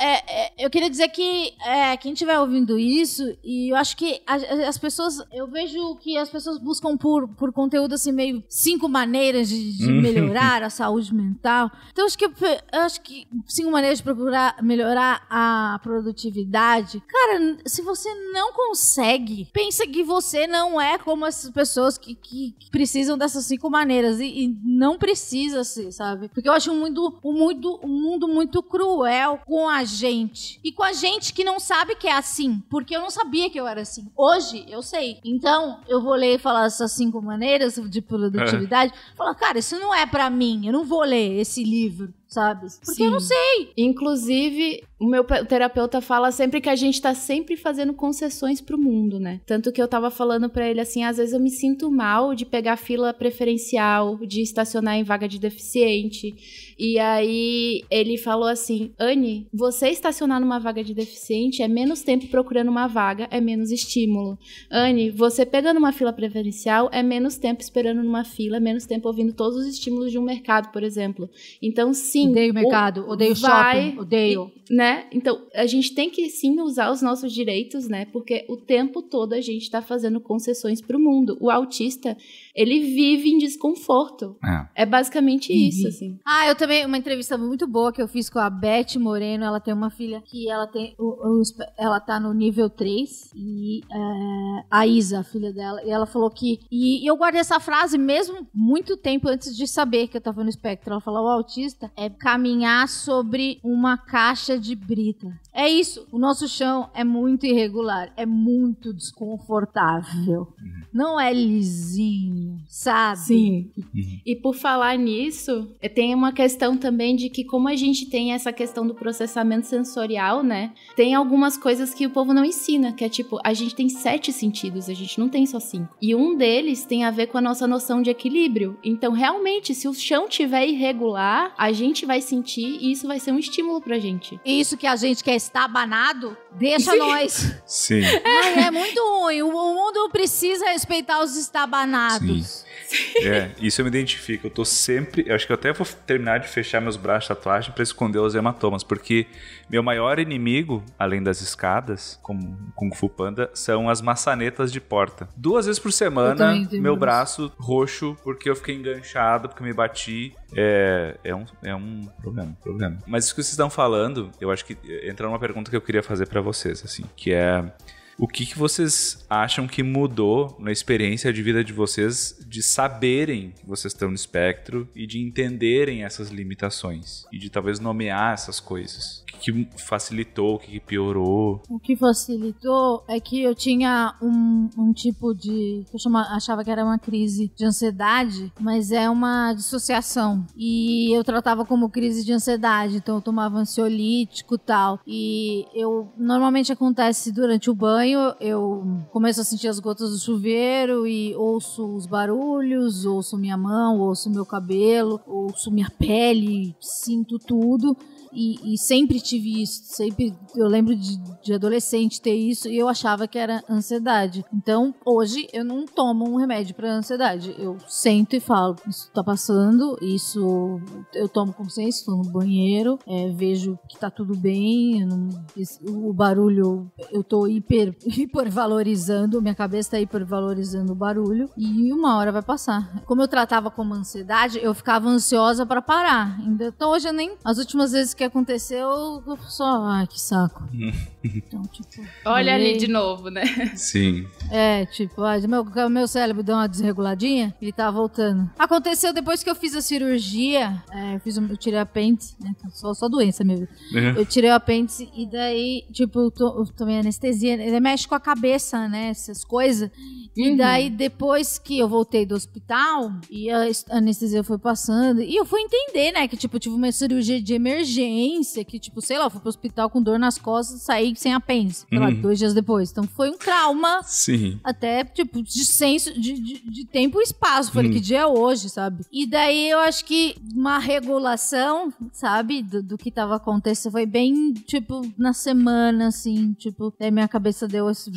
eu queria dizer que quem estiver ouvindo isso, e eu acho que as pessoas... Eu vejo que as pessoas buscam por conteúdo, assim, meio 5 maneiras de melhorar a saúde mental. Então, eu acho que 5 maneiras de procurar melhorar a produtividade. Cara, se você não consegue, pensa que você não é como essas pessoas que precisam dessas 5 maneiras. E não precisa ser, sabe? Porque eu acho um mundo muito cruel com a gente. E com a gente que não sabe que é assim. Porque eu não sabia que eu era assim. Hoje, eu sei. Então, eu vou ler e falar essas 5 maneiras de produtividade. Falar, cara, isso não é pra mim. Eu não vou ler esse livro. Sabe? Porque Sim. eu não sei. Inclusive, o meu terapeuta fala sempre que a gente tá sempre fazendo concessões pro mundo, né? Tanto que eu tava falando pra ele assim, às vezes eu me sinto mal de pegar fila preferencial, de estacionar em vaga de deficiente. E aí ele falou assim, Anne, você estacionar numa vaga de deficiente é menos tempo procurando uma vaga, é menos estímulo. Anne, você pegando uma fila preferencial é menos tempo esperando numa fila, é menos tempo ouvindo todos os estímulos de um mercado, por exemplo. Então, sim, odeio o mercado, odeio shopping, odeio. Né? Então, a gente tem que sim usar os nossos direitos, né? Porque o tempo todo a gente tá fazendo concessões pro mundo. O autista, ele vive em desconforto. É basicamente isso, assim. Eu também, uma entrevista muito boa que eu fiz com a Beth Moreno, ela tem uma filha que ela tem, ela tá no nível 3, e a Isa, a filha dela, e ela falou que, e eu guardei essa frase mesmo muito tempo antes de saber que eu tava no espectro. Ela falou, o autista é caminhar sobre uma caixa de brita. É isso, o nosso chão é muito irregular, é muito desconfortável. Não é lisinho, sabe? Sim. E por falar nisso, tem uma questão também de que como a gente tem essa questão do processamento sensorial, né? Tem algumas coisas que o povo não ensina, que é tipo, a gente tem 7 sentidos, a gente não tem só 5. E um deles tem a ver com a nossa noção de equilíbrio. Então, realmente, se o chão tiver irregular, a gente vai sentir e isso vai ser um estímulo pra gente. Isso que a gente quer estabanado, deixa nós. Sim. Ai, é muito ruim. O mundo precisa respeitar os estabanados. Sim. Isso eu me identifico. Eu tô sempre... Eu acho que eu até vou terminar de fechar meus braços de tatuagem pra esconder os hematomas, porque meu maior inimigo, além das escadas, como Kung Fu Panda, são as maçanetas de porta. 2 vezes por semana, meu braço roxo, porque eu fiquei enganchado, porque me bati. É um problema. Mas isso que vocês estão falando, eu acho que entra numa pergunta que eu queria fazer pra vocês, assim, que é... O que vocês acham que mudou na experiência de vida de vocês de saberem que vocês estão no espectro e de entenderem essas limitações e de talvez nomear essas coisas? O que facilitou, o que piorou? O que facilitou é que eu tinha um tipo de... Eu achava que era uma crise de ansiedade, mas é uma dissociação. E eu tratava como crise de ansiedade, então eu tomava ansiolítico e tal. E normalmente acontece durante o banho, eu começo a sentir as gotas do chuveiro e ouço os barulhos, ouço minha mão, ouço meu cabelo, ouço minha pele, sinto tudo. E sempre tive isso, eu lembro de adolescente ter isso e eu achava que era ansiedade. Então, hoje eu não tomo um remédio pra ansiedade. Eu sento e falo, isso tá passando, isso eu tomo consciência, estou no banheiro, vejo que tá tudo bem, o barulho, eu tô hipervalorizando, minha cabeça tá hipervalorizando o barulho e uma hora vai passar. Como eu tratava como ansiedade, eu ficava ansiosa pra parar. Então hoje eu nem, as últimas vezes que aconteceu, eu só, ai, que saco. Então, tipo... Olha ali de novo, né? Sim. Meu cérebro deu uma desreguladinha, ele tá voltando. Aconteceu depois que eu fiz a cirurgia, eu tirei o apêndice, né? Só doença mesmo. Eu tirei o apêndice e daí, tipo, eu tomei anestesia, ele mexe com a cabeça, né? Essas coisas. E daí, depois que eu voltei do hospital, e a anestesia foi passando, e eu fui entender, né, que, tipo, eu tive uma cirurgia de emergência, que, tipo, sei lá, eu fui pro hospital com dor nas costas, saí saí sem apêndice, sei lá, 2 dias depois. Então foi um trauma. Sim. Até, tipo, de senso, de tempo e espaço. Falei, que dia é hoje, sabe? E daí eu acho que uma regulação, sabe, do que tava acontecendo foi bem, tipo, na semana, assim, tipo, daí minha cabeça deu esse...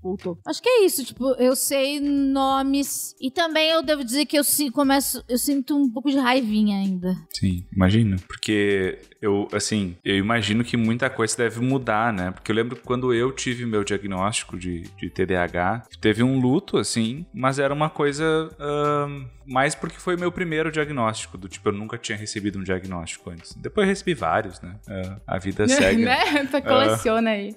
voltou. Acho que é isso, tipo, eu sei nomes e também eu devo dizer que eu sinto um pouco de raivinha ainda. Sim, imagino. Porque eu imagino que muita coisa deve mudar, né? Porque eu lembro que quando eu tive meu diagnóstico de TDAH, teve um luto, assim, mas era uma coisa mais porque foi meu primeiro diagnóstico, do tipo, eu nunca tinha recebido um diagnóstico antes. Depois eu recebi vários, né? A vida segue. Né? Tu coleciona aí.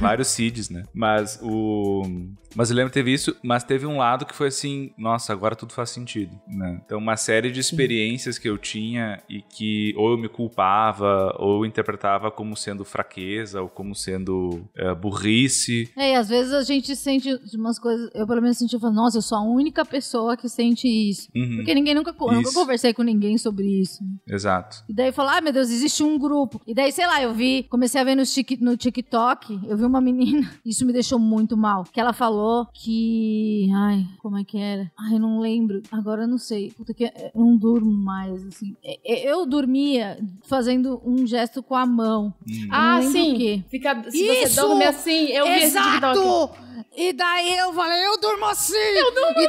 Vários CIDs, né? Mas eu lembro que teve isso, mas teve um lado que foi assim, nossa, agora tudo faz sentido, né? Então, uma série de experiências que eu tinha e que ou eu me culpava, ou eu interpretava como sendo fraqueza, ou como sendo burrice. E às vezes a gente sente umas coisas, eu pelo menos senti, nossa, eu sou a única pessoa que sente isso. Porque eu nunca conversei com ninguém sobre isso. Exato. E daí falar, meu Deus, existe um grupo. E daí, sei lá, comecei a ver no TikTok, eu vi uma menina, isso me deixou muito mal, que ela falou que, como é que era? Eu não lembro, agora eu não sei. Puta que eu não durmo mais, assim. Eu dormia fazendo um gesto com a mão. Sim. O quê. Se você dorme assim, eu vi esse TikTok. E daí eu falei, eu durmo assim! E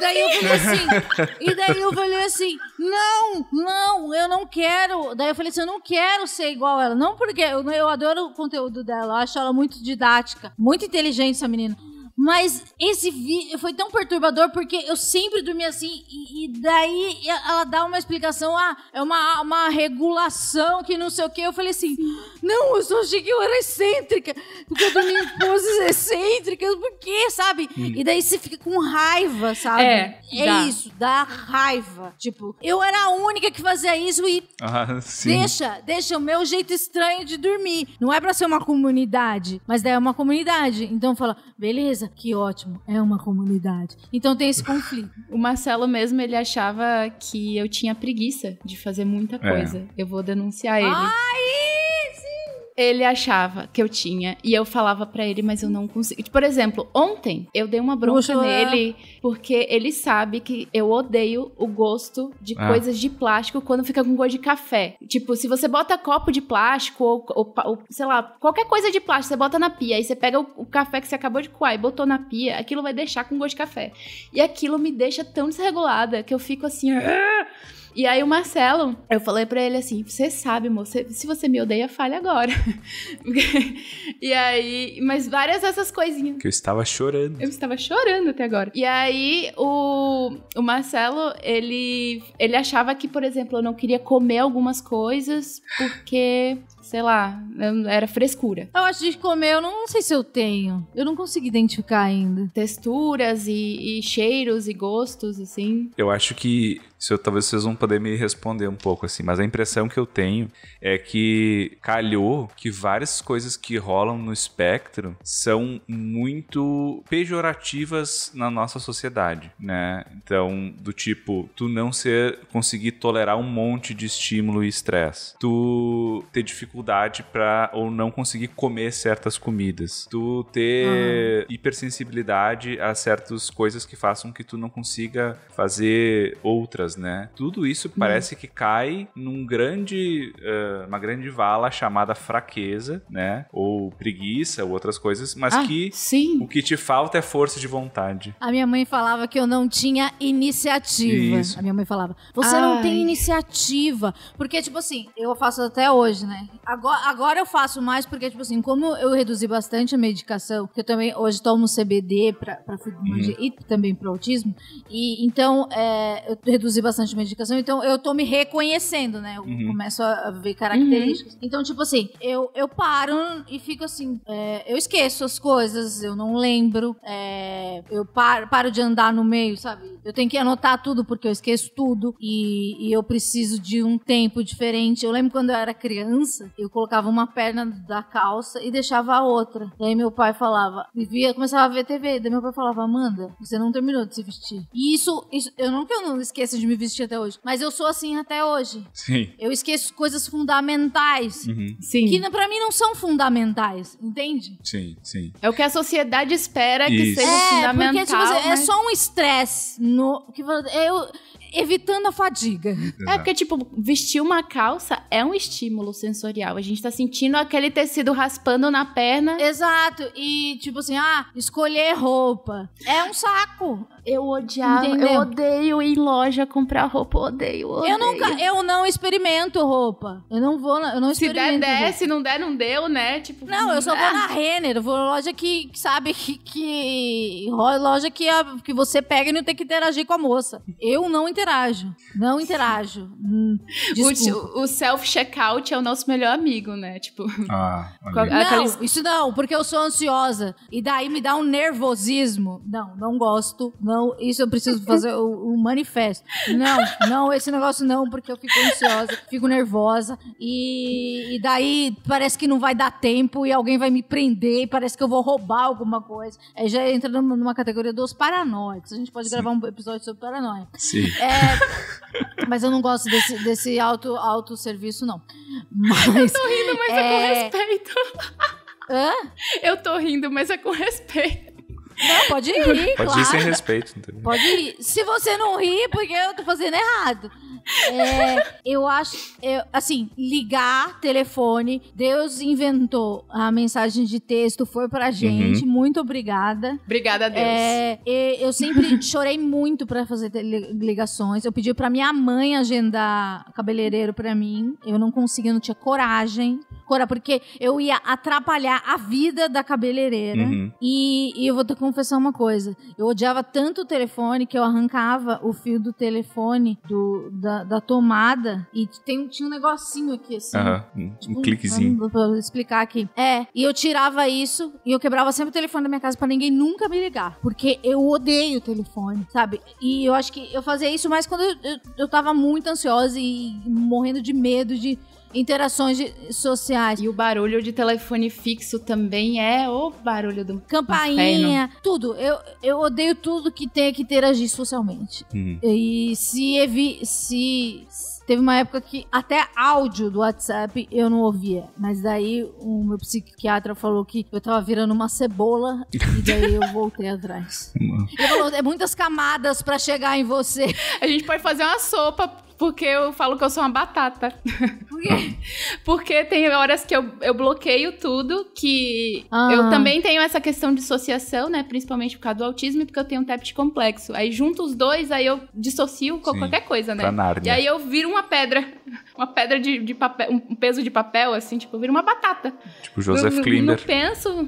daí eu falei assim, não, eu não quero. Daí eu falei assim, eu não quero ser igual ela. Não porque eu adoro o conteúdo dela, eu acho ela muito didática, muito inteligente essa menina. Mas esse vídeo foi tão perturbador porque eu sempre dormia assim e daí ela dá uma explicação, é uma regulação que não sei o que. Eu falei assim, não, eu só achei que eu era excêntrica, porque eu dormia em poses excêntricas, por quê, sabe? E daí você fica com raiva, sabe? Isso, dá raiva. Tipo, eu era a única que fazia isso e deixa o meu jeito estranho de dormir. Não é pra ser uma comunidade, mas daí é uma comunidade. Então fala, beleza, que ótimo, é uma comunidade. Então tem esse conflito. O Marcelo mesmo, ele achava que eu tinha preguiça de fazer muita coisa. Eu vou denunciar ele. Ele achava que eu tinha, e eu falava pra ele, mas eu não consigo. Por exemplo, ontem eu dei uma bronca nele, porque ele sabe que eu odeio o gosto de coisas de plástico quando fica com gosto de café. Tipo, se você bota copo de plástico, ou sei lá, qualquer coisa de plástico, você bota na pia, aí você pega o café que você acabou de coar e botou na pia, aquilo vai deixar com gosto de café. E aquilo me deixa tão desregulada que eu fico assim... E aí o Marcelo, eu falei pra ele assim, você sabe, moça, se você me odeia, fale agora. E aí, mas várias dessas coisinhas. Que eu estava chorando. Eu estava chorando até agora. E aí o Marcelo, ele achava que, por exemplo, eu não queria comer algumas coisas porque... sei lá, era frescura. Eu acho de comer, eu não sei se eu tenho. Eu não consigo identificar ainda. Texturas e cheiros e gostos, assim. Eu acho que, talvez vocês vão poder me responder um pouco, assim, mas a impressão que eu tenho é que calhou que várias coisas que rolam no espectro são muito pejorativas na nossa sociedade, né? Então, do tipo, tu não conseguir tolerar um monte de estímulo e estresse. Tu ter dificuldade pra ou não conseguir comer certas comidas. Tu ter hipersensibilidade a certas coisas que façam que tu não consiga fazer outras, né? Tudo isso parece que cai numa grande vala chamada fraqueza, né? Ou preguiça, ou outras coisas, mas o que te falta é força de vontade. A minha mãe falava que eu não tinha iniciativa. Isso. A minha mãe falava, você não tem iniciativa. Porque, tipo assim, eu faço até hoje, né? Agora eu faço mais porque, tipo assim, como eu reduzi bastante a medicação, que eu também hoje tomo CBD pra fibromialgia e também pro autismo, e então eu reduzi bastante a medicação, então eu tô me reconhecendo, né? Eu começo a ver características. Então, tipo assim, eu paro e fico assim, eu esqueço as coisas, eu não lembro, eu paro de andar no meio, sabe? Eu tenho que anotar tudo porque eu esqueço tudo e eu preciso de um tempo diferente. Eu lembro quando eu era criança, eu colocava uma perna da calça e deixava a outra. E aí meu pai falava, começava a ver TV, daí meu pai falava, Amanda, você não terminou de se vestir. E isso eu não esqueço de me vestir até hoje, mas eu sou assim até hoje. Sim. Eu esqueço coisas fundamentais. Sim. Que pra mim não são fundamentais, entende? Sim, sim. É o que a sociedade espera que seja fundamental. Porque tipo, é só um estresse evitando a fadiga. É porque, tipo, vestir uma calça é um estímulo sensorial. A gente tá sentindo aquele tecido raspando na perna. Exato. E, tipo assim, escolher roupa. É um saco. Eu odiava, Entendeu? eu odeio ir em loja comprar roupa, odeio. Eu não experimento roupa. Eu não experimento. Se der, roupa. se não der, não deu, né? Tipo, não, eu só vou na Renner, eu vou na loja que sabe que loja que você pega e não tem que interagir com a moça. Eu não interajo. Não interajo. O self-checkout é o nosso melhor amigo, né? Tipo... Não, isso não, porque eu sou ansiosa. E daí me dá um nervosismo. Não gosto. Não, isso eu preciso fazer o manifesto. Não, esse negócio não, porque eu fico ansiosa, fico nervosa. E daí parece que não vai dar tempo e alguém vai me prender e parece que eu vou roubar alguma coisa. Aí já entra numa categoria dos paranoicos. A gente pode gravar um episódio sobre paranoia. Sim. Mas eu não gosto desse autosserviço, não. Mas, eu tô rindo, mas é com respeito. Hã? Eu tô rindo, mas é com respeito. Não, pode rir, Pode claro. ir sem respeito. Entendeu? Pode rir. Se você não rir, porque eu tô fazendo errado. Eu acho, assim, ligar telefone, Deus inventou a mensagem de texto, foi pra gente, muito obrigada. Obrigada a Deus. Eu sempre chorei muito pra fazer ligações, eu pedi pra minha mãe agendar cabeleireiro pra mim, eu não conseguia, não tinha coragem, porque eu ia atrapalhar a vida da cabeleireira, e eu vou te confessar uma coisa, eu odiava tanto o telefone que eu arrancava o fio do telefone da tomada e tinha um negocinho aqui, assim. Um cliquezinho. Pra explicar aqui. E eu tirava isso e eu quebrava sempre o telefone da minha casa pra ninguém nunca me ligar. Porque eu odeio o telefone, sabe? E eu acho que eu fazia isso mais quando eu tava muito ansiosa e morrendo de medo de interações sociais. E o barulho de telefone fixo também é o barulho do campainha, tudo. Eu odeio tudo que tenha que interagir socialmente. E teve uma época que até áudio do WhatsApp eu não ouvia. Mas daí o meu psiquiatra falou que eu tava virando uma cebola e daí eu voltei atrás. Ele falou, é muitas camadas pra chegar em você. A gente pode fazer uma sopa. Porque eu falo que eu sou uma batata. Por quê? Porque tem horas que eu bloqueio tudo, que eu também tenho essa questão de dissociação, né? Principalmente por causa do autismo e porque eu tenho um TEPT complexo. Aí junto os dois, aí eu dissocio com qualquer coisa, né? Nárnia. E aí eu viro uma pedra de papel, um peso de papel, assim, tipo, eu viro uma batata. Tipo Joseph Klimber. Não penso...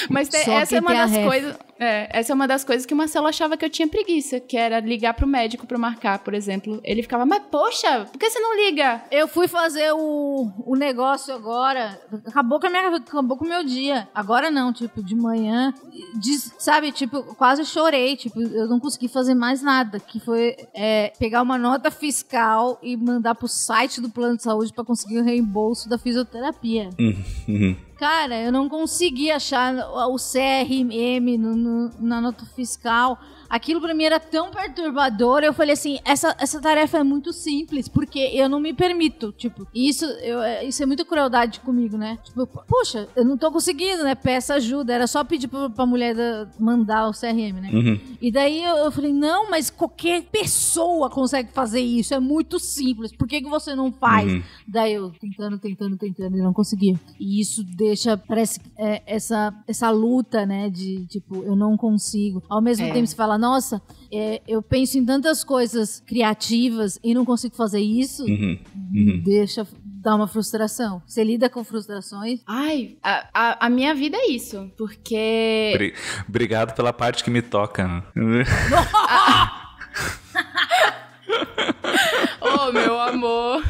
Mas essa é uma das coisas... essa é uma das coisas que o Marcelo achava que eu tinha preguiça, que era ligar pro médico pra marcar, por exemplo. Ele ficava, mas poxa, por que você não liga? Eu fui fazer o negócio agora, acabou com o meu dia. Agora não, tipo, de manhã, sabe, tipo, quase chorei, tipo, eu não consegui fazer mais nada, que foi pegar uma nota fiscal e mandar pro site do plano de saúde pra conseguir o reembolso da fisioterapia. Cara, eu não consegui achar o CRM na nota fiscal. Aquilo pra mim era tão perturbador. Eu falei assim, essa tarefa é muito simples, porque eu não me permito. Tipo, isso é muita crueldade comigo, né? Tipo, poxa, eu não tô conseguindo, né? Peça ajuda. Era só pedir pra mulher mandar o CRM, né? E daí eu falei, não, mas qualquer pessoa consegue fazer isso. É muito simples. Por que você não faz? Daí eu tentando e não conseguia. E isso parece essa luta, né? De tipo, eu não consigo. Ao mesmo tempo você fala, nossa, eu penso em tantas coisas criativas e não consigo fazer isso, deixa dar uma frustração. Você lida com frustrações? Ai, a minha vida é isso, porque... Obrigado pela parte que me toca. Oh, meu amor.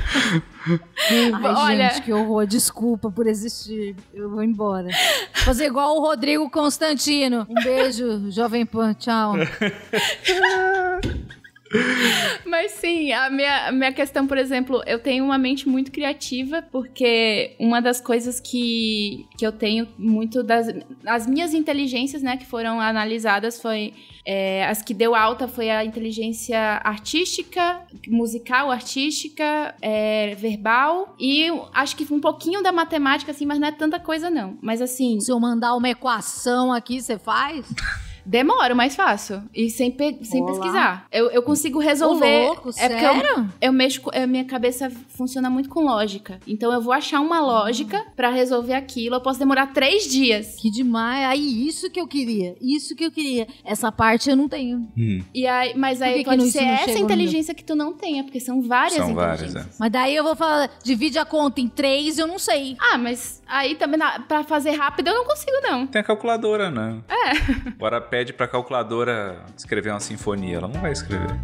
Ai, olha, gente, que horror. Desculpa por existir. Eu vou embora. Fazer igual o Rodrigo Constantino. Um beijo, Jovem Pan. Tchau. Mas sim, a minha questão, por exemplo, eu tenho uma mente muito criativa, porque uma das coisas que eu tenho muito as minhas inteligências, né, que foram analisadas foi... as que deu alta foi a inteligência artística, musical, artística, verbal e acho que um pouquinho da matemática, assim, mas não é tanta coisa não. Mas assim... Se eu mandar uma equação aqui, você faz? Demoro, mas faço. E sem pesquisar. Eu consigo resolver. Ô, louco, sério? Porque eu mexo. Minha cabeça funciona muito com lógica. Então eu vou achar uma lógica pra resolver aquilo. Eu posso demorar 3 dias. Que demais. Aí, isso que eu queria. Isso que eu queria. Essa parte eu não tenho. E aí, mas aí pode ser essa inteligência que tu não tenha, porque são várias inteligências. Mas daí eu vou falar, divide a conta em 3, eu não sei. Ah, mas aí também pra fazer rápido eu não consigo, não. Tem a calculadora, né? Agora pede pra calculadora escrever uma sinfonia, ela não vai escrever.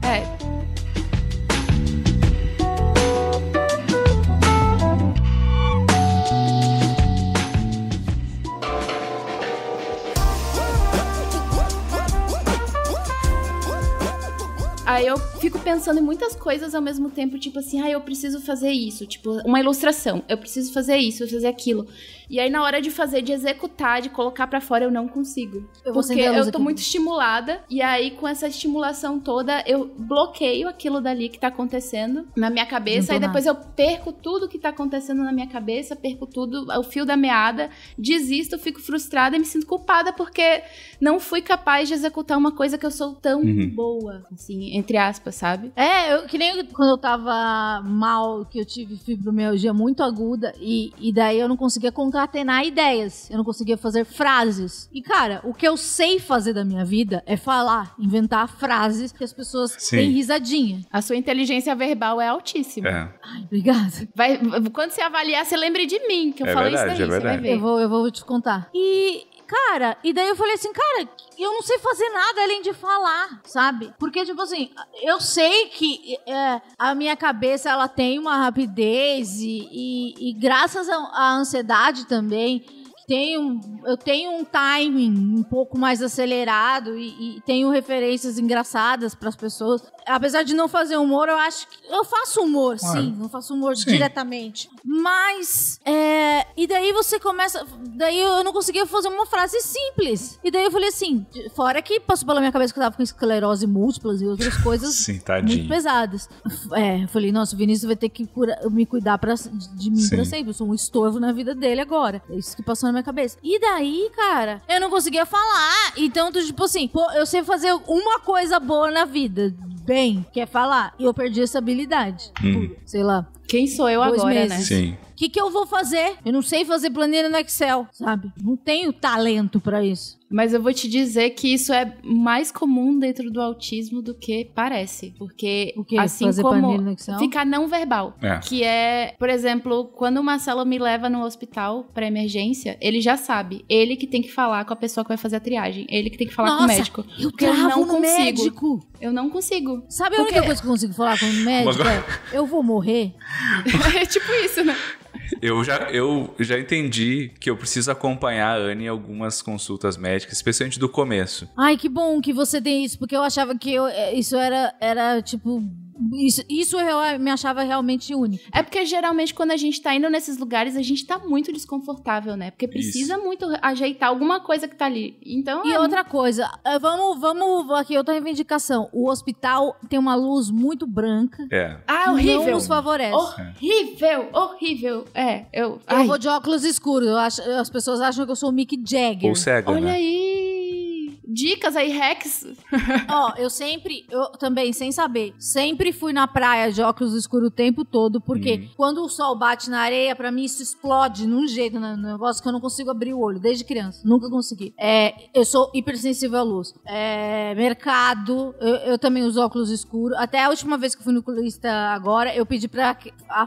Aí eu fico pensando em muitas coisas ao mesmo tempo, tipo assim, eu preciso fazer isso, tipo, uma ilustração, eu preciso fazer isso, fazer aquilo. E aí na hora de fazer, de executar, de colocar pra fora, eu não consigo. Porque eu tô muito estimulada, e aí com essa estimulação toda, eu bloqueio aquilo dali que tá acontecendo na minha cabeça, aí depois eu perco tudo que tá acontecendo na minha cabeça, perco tudo, o fio da meada, desisto, fico frustrada e me sinto culpada porque não fui capaz de executar uma coisa que eu sou tão boa, assim, entre aspas, sabe? Que nem quando eu tava mal, que eu tive fibromialgia muito aguda, e daí eu não conseguia concatenar ideias, eu não conseguia fazer frases. E cara, o que eu sei fazer da minha vida é falar, inventar frases que as pessoas têm risadinha. A sua inteligência verbal é altíssima. Ai, obrigada. Quando você avaliar, você lembre de mim, que eu falo verdade, isso daí, você vai ver. Eu vou te contar. Cara, e daí eu falei assim, cara, eu não sei fazer nada além de falar, sabe? Porque, tipo assim, eu sei que a minha cabeça, ela tem uma rapidez e graças à ansiedade também, eu tenho um timing um pouco mais acelerado e tenho referências engraçadas pras pessoas. Apesar de não fazer humor, eu acho que... Eu faço humor, sim. Não faço humor diretamente. Mas... E daí você começa... Daí eu não conseguia fazer uma frase simples. E daí eu falei assim... Fora que passou pela minha cabeça que eu tava com esclerose múltipla e outras coisas muito pesadas. Eu falei, nossa, o Vinícius vai ter que me cuidar de mim pra sempre. Eu sou um estorvo na vida dele agora. É isso que passou na minha cabeça. E daí, cara, eu não conseguia falar. Então, tipo assim, eu sei fazer uma coisa boa na vida, que é falar. E eu perdi essa habilidade. Sei lá. Quem sou eu 2 agora, meses. né? Sim. O que eu vou fazer? Eu não sei fazer planilha no Excel, sabe? Não tenho talento pra isso. Mas eu vou te dizer que isso é mais comum dentro do autismo do que parece. Porque, assim fazer como no Excel? ficar não verbal. Que é, por exemplo, quando o Marcelo me leva no hospital pra emergência, ele já sabe. Ele que tem que falar com a pessoa que vai fazer a triagem. Ele que tem que falar com o médico. Eu travo no médico. Eu não consigo. Sabe a única coisa que eu consigo falar com o médico? Eu vou morrer. É tipo isso, né? Eu já entendi que eu preciso acompanhar a Anne em algumas consultas médicas, especialmente do começo. Ai, que bom que você tem isso, porque eu achava que isso era tipo... Isso eu me achava realmente único. É porque geralmente quando a gente tá indo nesses lugares, a gente tá muito desconfortável, né? Porque precisa muito ajeitar alguma coisa que tá ali. Então, e outra coisa, vamos aqui, outra reivindicação. O hospital tem uma luz muito branca. Horrível. Não nos favorece. Horrível. Eu vou de óculos escuros. As pessoas acham que eu sou o Mick Jagger. Ou cega, Olha né? aí. Dicas aí, hacks. Eu também, sem saber, sempre fui na praia de óculos escuros o tempo todo, porque quando o sol bate na areia, pra mim isso explode num jeito, no negócio que eu não consigo abrir o olho, desde criança. Nunca consegui. Eu sou hipersensível à luz. Mercado, eu também uso óculos escuros. Até a última vez que eu fui no oculista agora, eu pedi pra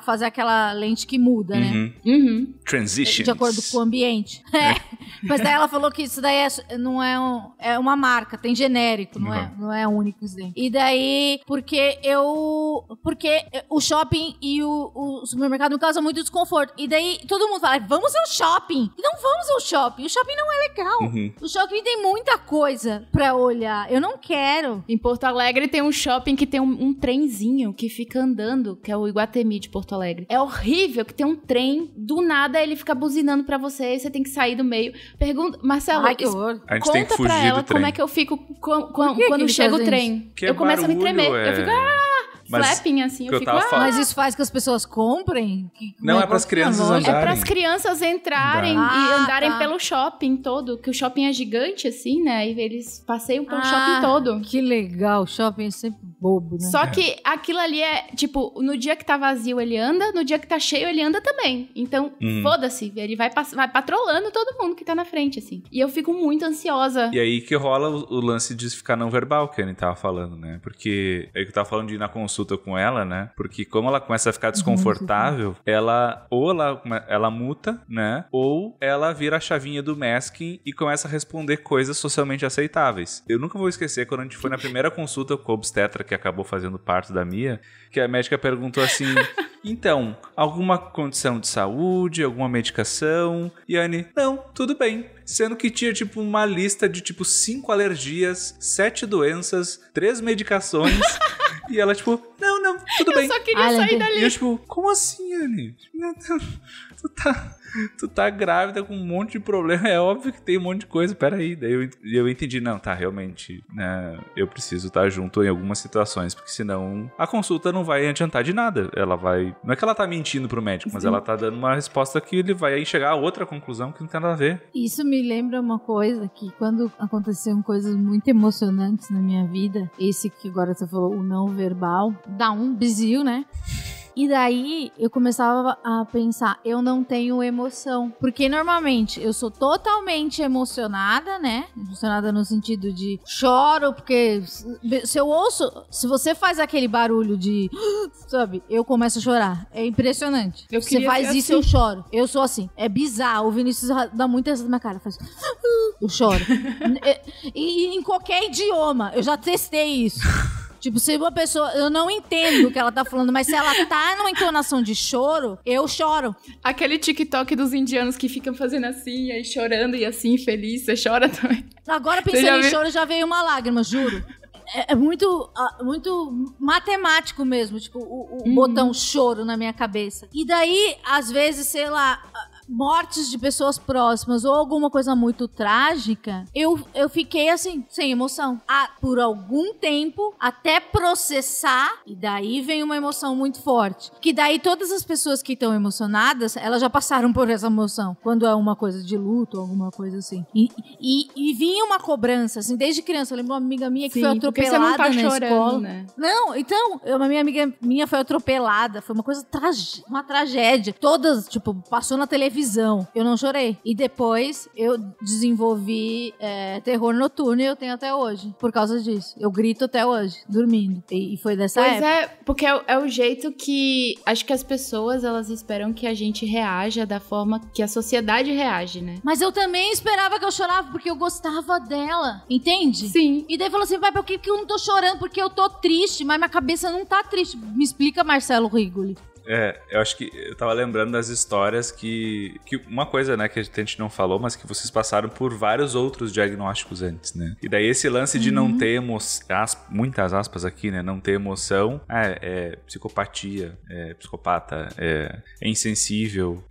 fazer aquela lente que muda, né? Transitions. De acordo com o ambiente. Mas daí ela falou que isso daí não é é uma marca, tem genérico, não é único isso daí. E daí, porque o shopping e o supermercado me causam muito desconforto. E daí, todo mundo fala, vamos ao shopping. E não vamos ao shopping. O shopping não é legal. O shopping tem muita coisa pra olhar. Eu não quero. Em Porto Alegre tem um shopping que tem um trenzinho que fica andando, que é o Iguatemi de Porto Alegre. É horrível que tem um trem, do nada ele fica buzinando pra você, você tem que sair do meio. Pergunta, Marcelo, a gente tem que conta pra fugir ela do trem. como é que eu fico quando chega o trem. Que eu começo a me tremer. Eu fico, flapping, assim, eu fico, Mas isso faz que as pessoas comprem? Não, é pras crianças andarem. É pras crianças entrarem e andarem pelo shopping todo, que o shopping é gigante, assim, né? E eles passeiam pelo shopping todo. Que legal, o shopping é sempre bobo, né? Só que aquilo ali é, tipo, no dia que tá vazio ele anda, no dia que tá cheio ele anda também. Então, foda-se, ele vai patrolando todo mundo que tá na frente, assim. E eu fico muito ansiosa. E aí que rola o lance de ficar não verbal, que a Anny tava falando, né? Porque é que eu tava falando de ir na consulta com ela, né? Porque como ela começa a ficar desconfortável, ela muta, né? Ou ela vira a chavinha do masking e começa a responder coisas socialmente aceitáveis. Eu nunca vou esquecer quando a gente foi na primeira consulta com o obstetra, que acabou fazendo parte da Mia, que a médica perguntou assim, então, alguma condição de saúde, alguma medicação? E a Anny, não, tudo bem. Sendo que tinha, tipo, uma lista de, tipo, 5 alergias, 7 doenças, 3 medicações. E ela, tipo, não, tudo bem. Eu só queria sair dali. E eu, tipo, como assim, Anny? Tu tá grávida com um monte de problema. É óbvio que tem um monte de coisa. Peraí. Daí eu entendi. Não, tá, realmente, né? Eu preciso estar junto em algumas situações. Porque senão a consulta não vai adiantar de nada. Ela vai... Não é que ela tá mentindo pro médico, mas ela tá dando uma resposta que ele vai chegar a outra conclusão que não tem nada a ver. Isso me lembra uma coisa que quando aconteceram coisas muito emocionantes na minha vida, esse que agora você falou, o não verbal, dá um bizil, né? E daí eu começava a pensar, eu não tenho emoção. Porque normalmente eu sou totalmente emocionada, né? Emocionada no sentido de choro, porque se eu ouço, se você faz aquele barulho de, sabe, eu começo a chorar. É impressionante. Você faz isso, eu choro. Eu sou assim. É bizarro. O Vinícius dá muito essa na minha cara. Faz, eu choro. E em qualquer idioma. Eu já testei isso. Tipo, se uma pessoa... Eu não entendo o que ela tá falando, mas se ela tá numa entonação de choro, eu choro. Aquele TikTok dos indianos que ficam fazendo assim, aí chorando e assim, feliz, você chora também. Agora, pensando em choro, já veio uma lágrima, juro. É muito matemático mesmo, tipo, o botão choro na minha cabeça. E daí, às vezes, sei lá... mortes de pessoas próximas ou alguma coisa muito trágica, eu fiquei assim, sem emoção. Por algum tempo, até processar, e daí vem uma emoção muito forte. Que daí todas as pessoas que estão emocionadas, elas já passaram por essa emoção. Quando é uma coisa de luto, alguma coisa assim. E vinha uma cobrança, assim, desde criança. Eu lembro uma amiga minha que foi atropelada você não tá na chorando, escola. Né? Não, então, uma minha amiga minha foi atropelada. Foi uma coisa, uma tragédia. Todas, tipo, passou na televisão. Eu não chorei. E depois eu desenvolvi terror noturno e eu tenho até hoje. Por causa disso. Eu grito até hoje, dormindo. E foi dessa época. Pois é, porque é o jeito que... Acho que as pessoas, elas esperam que a gente reaja da forma que a sociedade reage, né? Mas eu também esperava que eu chorava porque eu gostava dela. Entende? Sim. E daí falou assim, pai, por que eu não tô chorando? Porque eu tô triste, mas minha cabeça não tá triste. Me explica, Marcelo Rigoli. Eu acho que eu tava lembrando das histórias que uma coisa, né, que a gente não falou, mas que vocês passaram por vários outros diagnósticos antes, né? E daí esse lance de não ter emoção, muitas aspas aqui, né, não ter emoção, é psicopatia, é psicopata, é insensível,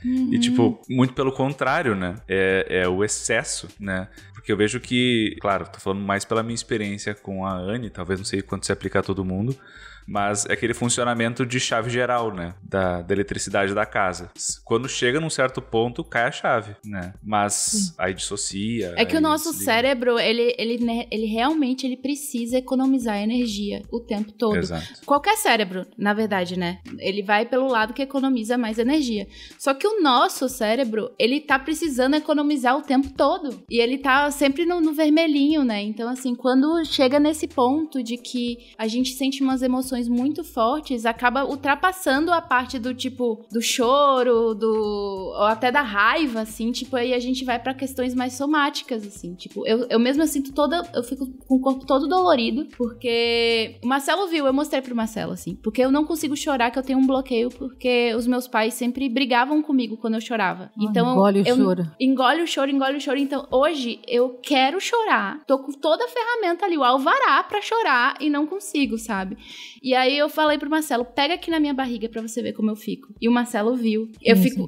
e tipo, muito pelo contrário, né? É o excesso, né? Porque eu vejo que, claro, tô falando mais pela minha experiência com a Anny, talvez não sei quanto se aplica a todo mundo, mas é aquele funcionamento de chave geral, né? Da eletricidade da casa. Quando chega num certo ponto, cai a chave, né? Mas aí dissocia. É que o nosso cérebro, ele realmente ele precisa economizar energia o tempo todo. Exato. Qualquer cérebro, na verdade, né? Ele vai pelo lado que economiza mais energia. Só que o nosso cérebro, ele tá precisando economizar o tempo todo. E ele tá sempre no vermelhinho, né? Então, assim, quando chega nesse ponto de que a gente sente umas emoções muito fortes, acaba ultrapassando a parte do tipo, do choro, ou até da raiva, assim, tipo, aí a gente vai pra questões mais somáticas, assim, tipo, eu mesma sinto eu fico com o corpo todo dolorido, porque o Marcelo viu, eu mostrei pro Marcelo, assim, porque eu não consigo chorar, que eu tenho um bloqueio, porque os meus pais sempre brigavam comigo quando eu chorava. Então, engole o choro. Engole o choro. Então, hoje, eu quero chorar, tô com toda a ferramenta ali, o alvará pra chorar, e não consigo, sabe? E aí eu falei pro Marcelo, pega aqui na minha barriga pra você ver como eu fico. E o Marcelo viu.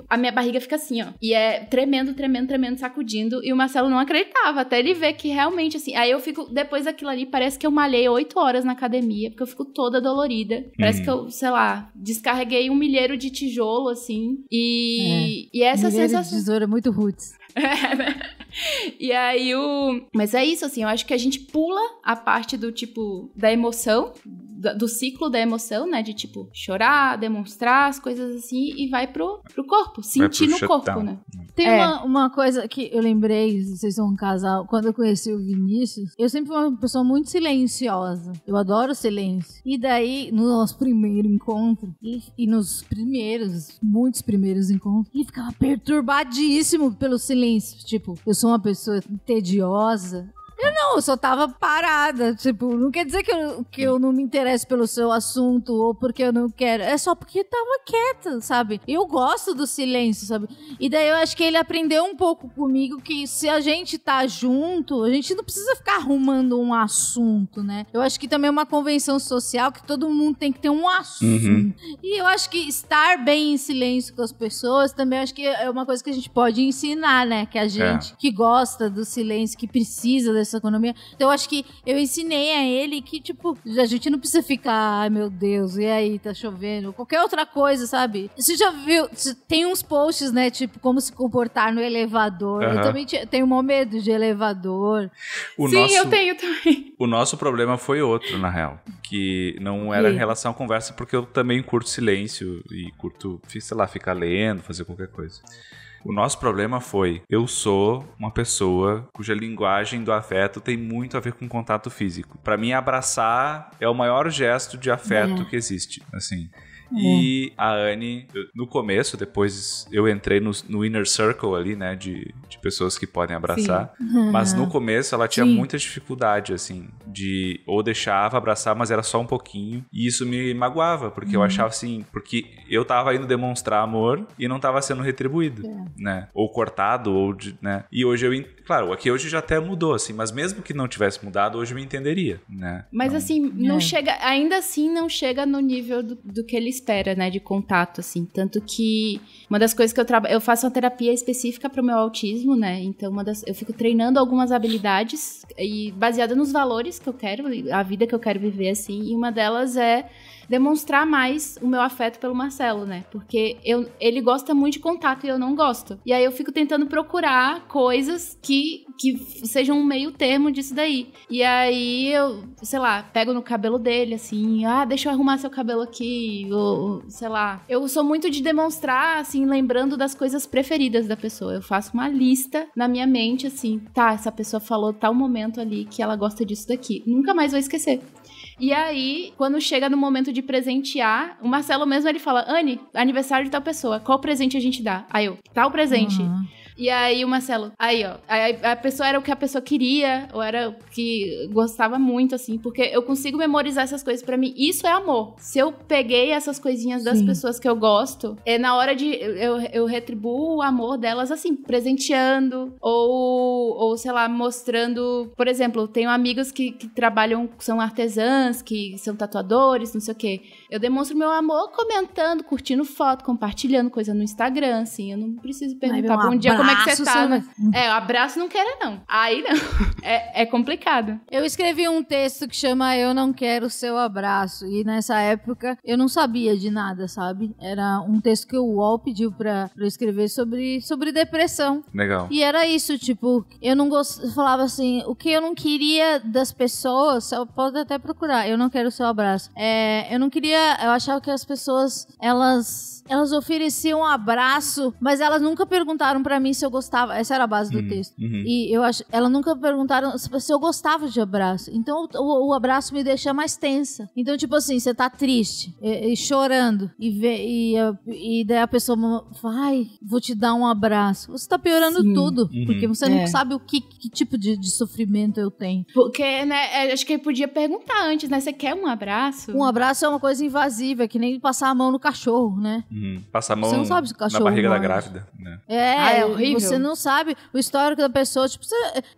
A minha barriga fica assim, ó. E é tremendo, sacudindo. E o Marcelo não acreditava, até ele ver que realmente, assim... Aí eu fico, depois daquilo ali, parece que eu malhei 8 horas na academia, porque eu fico toda dolorida. Parece que eu, sei lá, descarreguei um milheiro de tijolo, assim. E essa sensação... de tesoura muito roots. E aí Mas é isso, assim, eu acho que a gente pula a parte do tipo, da emoção, do ciclo da emoção, né, de tipo, chorar, demonstrar as coisas assim, e vai pro corpo, sentir no corpo, né. Tem uma coisa que eu lembrei, vocês são um casal, quando eu conheci o Vinícius, eu sempre fui uma pessoa muito silenciosa, eu adoro silêncio, e daí, no nosso primeiro encontro, e nos muitos primeiros encontros, ele ficava perturbadíssimo pelo silêncio, tipo, eu sou uma pessoa tediosa. Eu só tava parada, tipo, não quer dizer que eu não me interesso pelo seu assunto ou porque eu não quero, é só porque eu tava quieta, sabe? Eu gosto do silêncio, sabe? E daí eu acho que ele aprendeu um pouco comigo que se a gente tá junto, a gente não precisa ficar arrumando um assunto, né? Eu acho que também é uma convenção social que todo mundo tem que ter um assunto. E eu acho que estar bem em silêncio com as pessoas também acho que é uma coisa que a gente pode ensinar, né? Que a gente que gosta do silêncio, que precisa dessa economia. Então eu acho que eu ensinei a ele que, tipo, a gente não precisa ficar, ai meu Deus, e aí, tá chovendo, qualquer outra coisa, sabe? Você já viu, tem uns posts, né, tipo, como se comportar no elevador. Eu também tenho um medo de elevador. Eu tenho também. O nosso problema foi outro, na real, que não era em relação à conversa, porque eu também curto silêncio e curto, sei lá, ficar lendo, fazer qualquer coisa. O nosso problema foi, eu sou uma pessoa cuja linguagem do afeto tem muito a ver com contato físico. Pra mim, abraçar é o maior gesto de afeto que existe, assim. E a Anne, no começo, depois eu entrei no inner circle ali, né, de pessoas que podem abraçar, mas no começo ela tinha muita dificuldade, assim, de ou deixava abraçar, mas era só um pouquinho, e isso me magoava, porque eu achava assim, porque eu tava indo demonstrar amor e não tava sendo retribuído, né, ou cortado, ou, né, e hoje claro, aqui hoje já até mudou, assim, mas mesmo que não tivesse mudado, hoje eu me entenderia, né. Mas não, assim, não chega, ainda assim não chega no nível do que ele espera, né, de contato, assim, tanto que uma das coisas que eu faço uma terapia específica pro meu autismo, né, então eu fico treinando algumas habilidades e baseada nos valores que eu quero, a vida que eu quero viver, assim, e uma delas é demonstrar mais o meu afeto pelo Marcelo, né? Porque ele gosta muito de contato e eu não gosto. E aí eu fico tentando procurar coisas que sejam um meio termo disso daí. E aí eu, sei lá, pego no cabelo dele, assim, deixa eu arrumar seu cabelo aqui, ou sei lá. Eu sou muito de demonstrar, assim, lembrando das coisas preferidas da pessoa. Eu faço uma lista na minha mente, assim, essa pessoa falou tal momento ali que ela gosta disso daqui. Nunca mais vou esquecer. E aí, quando chega no momento de presentear, o Marcelo mesmo, ele fala, Anne, aniversário de tal pessoa, qual presente a gente dá? Aí eu, tal presente. E aí o Marcelo, aí ó, a pessoa era o que a pessoa queria, ou era o que gostava muito, assim, porque eu consigo memorizar essas coisas pra mim, isso é amor. Se eu peguei essas coisinhas das pessoas que eu gosto, na hora de, eu retribuo o amor delas, assim, presenteando, ou sei lá, mostrando, por exemplo, tenho amigos que trabalham, são artesãs, que são tatuadores, não sei o quê. Eu demonstro meu amor comentando, curtindo foto, compartilhando coisa no Instagram, assim, eu não preciso perguntar bom dia, como é que você tá? Né? Abraço não quero não. Aí não. É complicado. Eu escrevi um texto que chama Eu Não Quero Seu Abraço. E nessa época eu não sabia de nada, sabe? Era um texto que o UOL pediu pra eu escrever sobre depressão. Legal. E era isso, tipo, eu não falava assim, o que eu não queria das pessoas, pode até procurar, eu não quero o seu abraço. Eu achava que as pessoas, elas ofereciam um abraço, mas elas nunca perguntaram pra mim se eu gostava. Essa era a base do texto. E elas nunca perguntaram se eu gostava de abraço. Então o abraço me deixa mais tensa. Então, tipo assim, você tá triste e chorando e daí a pessoa fala, ai, vou te dar um abraço. Você tá piorando tudo, porque você não sabe que tipo de sofrimento eu tenho. Porque, né, acho que ele podia perguntar antes, né? Você quer um abraço? Um abraço é uma coisa invasiva, é que nem passar a mão no cachorro, né? Passar a mão você não sabe se o cachorro na barriga da morde. grávida, né? É horrível. Você não sabe o histórico da pessoa. Tipo,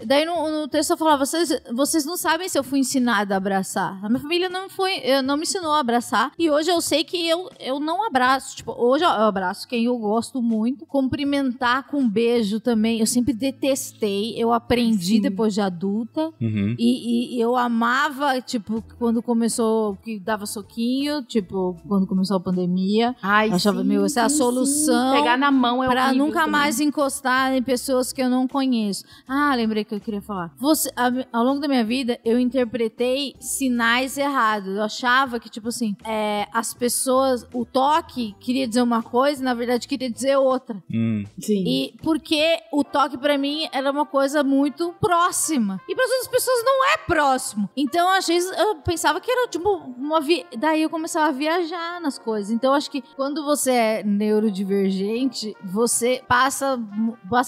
daí no texto eu falava, vocês não sabem se eu fui ensinada a abraçar. A minha família não me ensinou a abraçar. E hoje eu sei que eu não abraço. Tipo, hoje eu abraço quem eu gosto muito. Cumprimentar com um beijo também. Eu sempre detestei. Eu aprendi depois de adulta. E eu amava, tipo, quando começou, que dava soquinho. Tipo, quando começou a pandemia. Ai, eu achava, essa é a solução. Pegar na mão é pra horrível nunca também. mais encostar em pessoas que eu não conheço. Lembrei que eu queria falar. Ao longo da minha vida, eu interpretei sinais errados. Eu achava que, tipo assim, as pessoas, o toque queria dizer uma coisa, na verdade queria dizer outra. Sim. E porque o toque pra mim era uma coisa muito próxima. E para as outras pessoas não é próximo. Então, às vezes, eu pensava que era, tipo, daí eu começava a viajar nas coisas. Então, acho que quando você é neurodivergente, você passa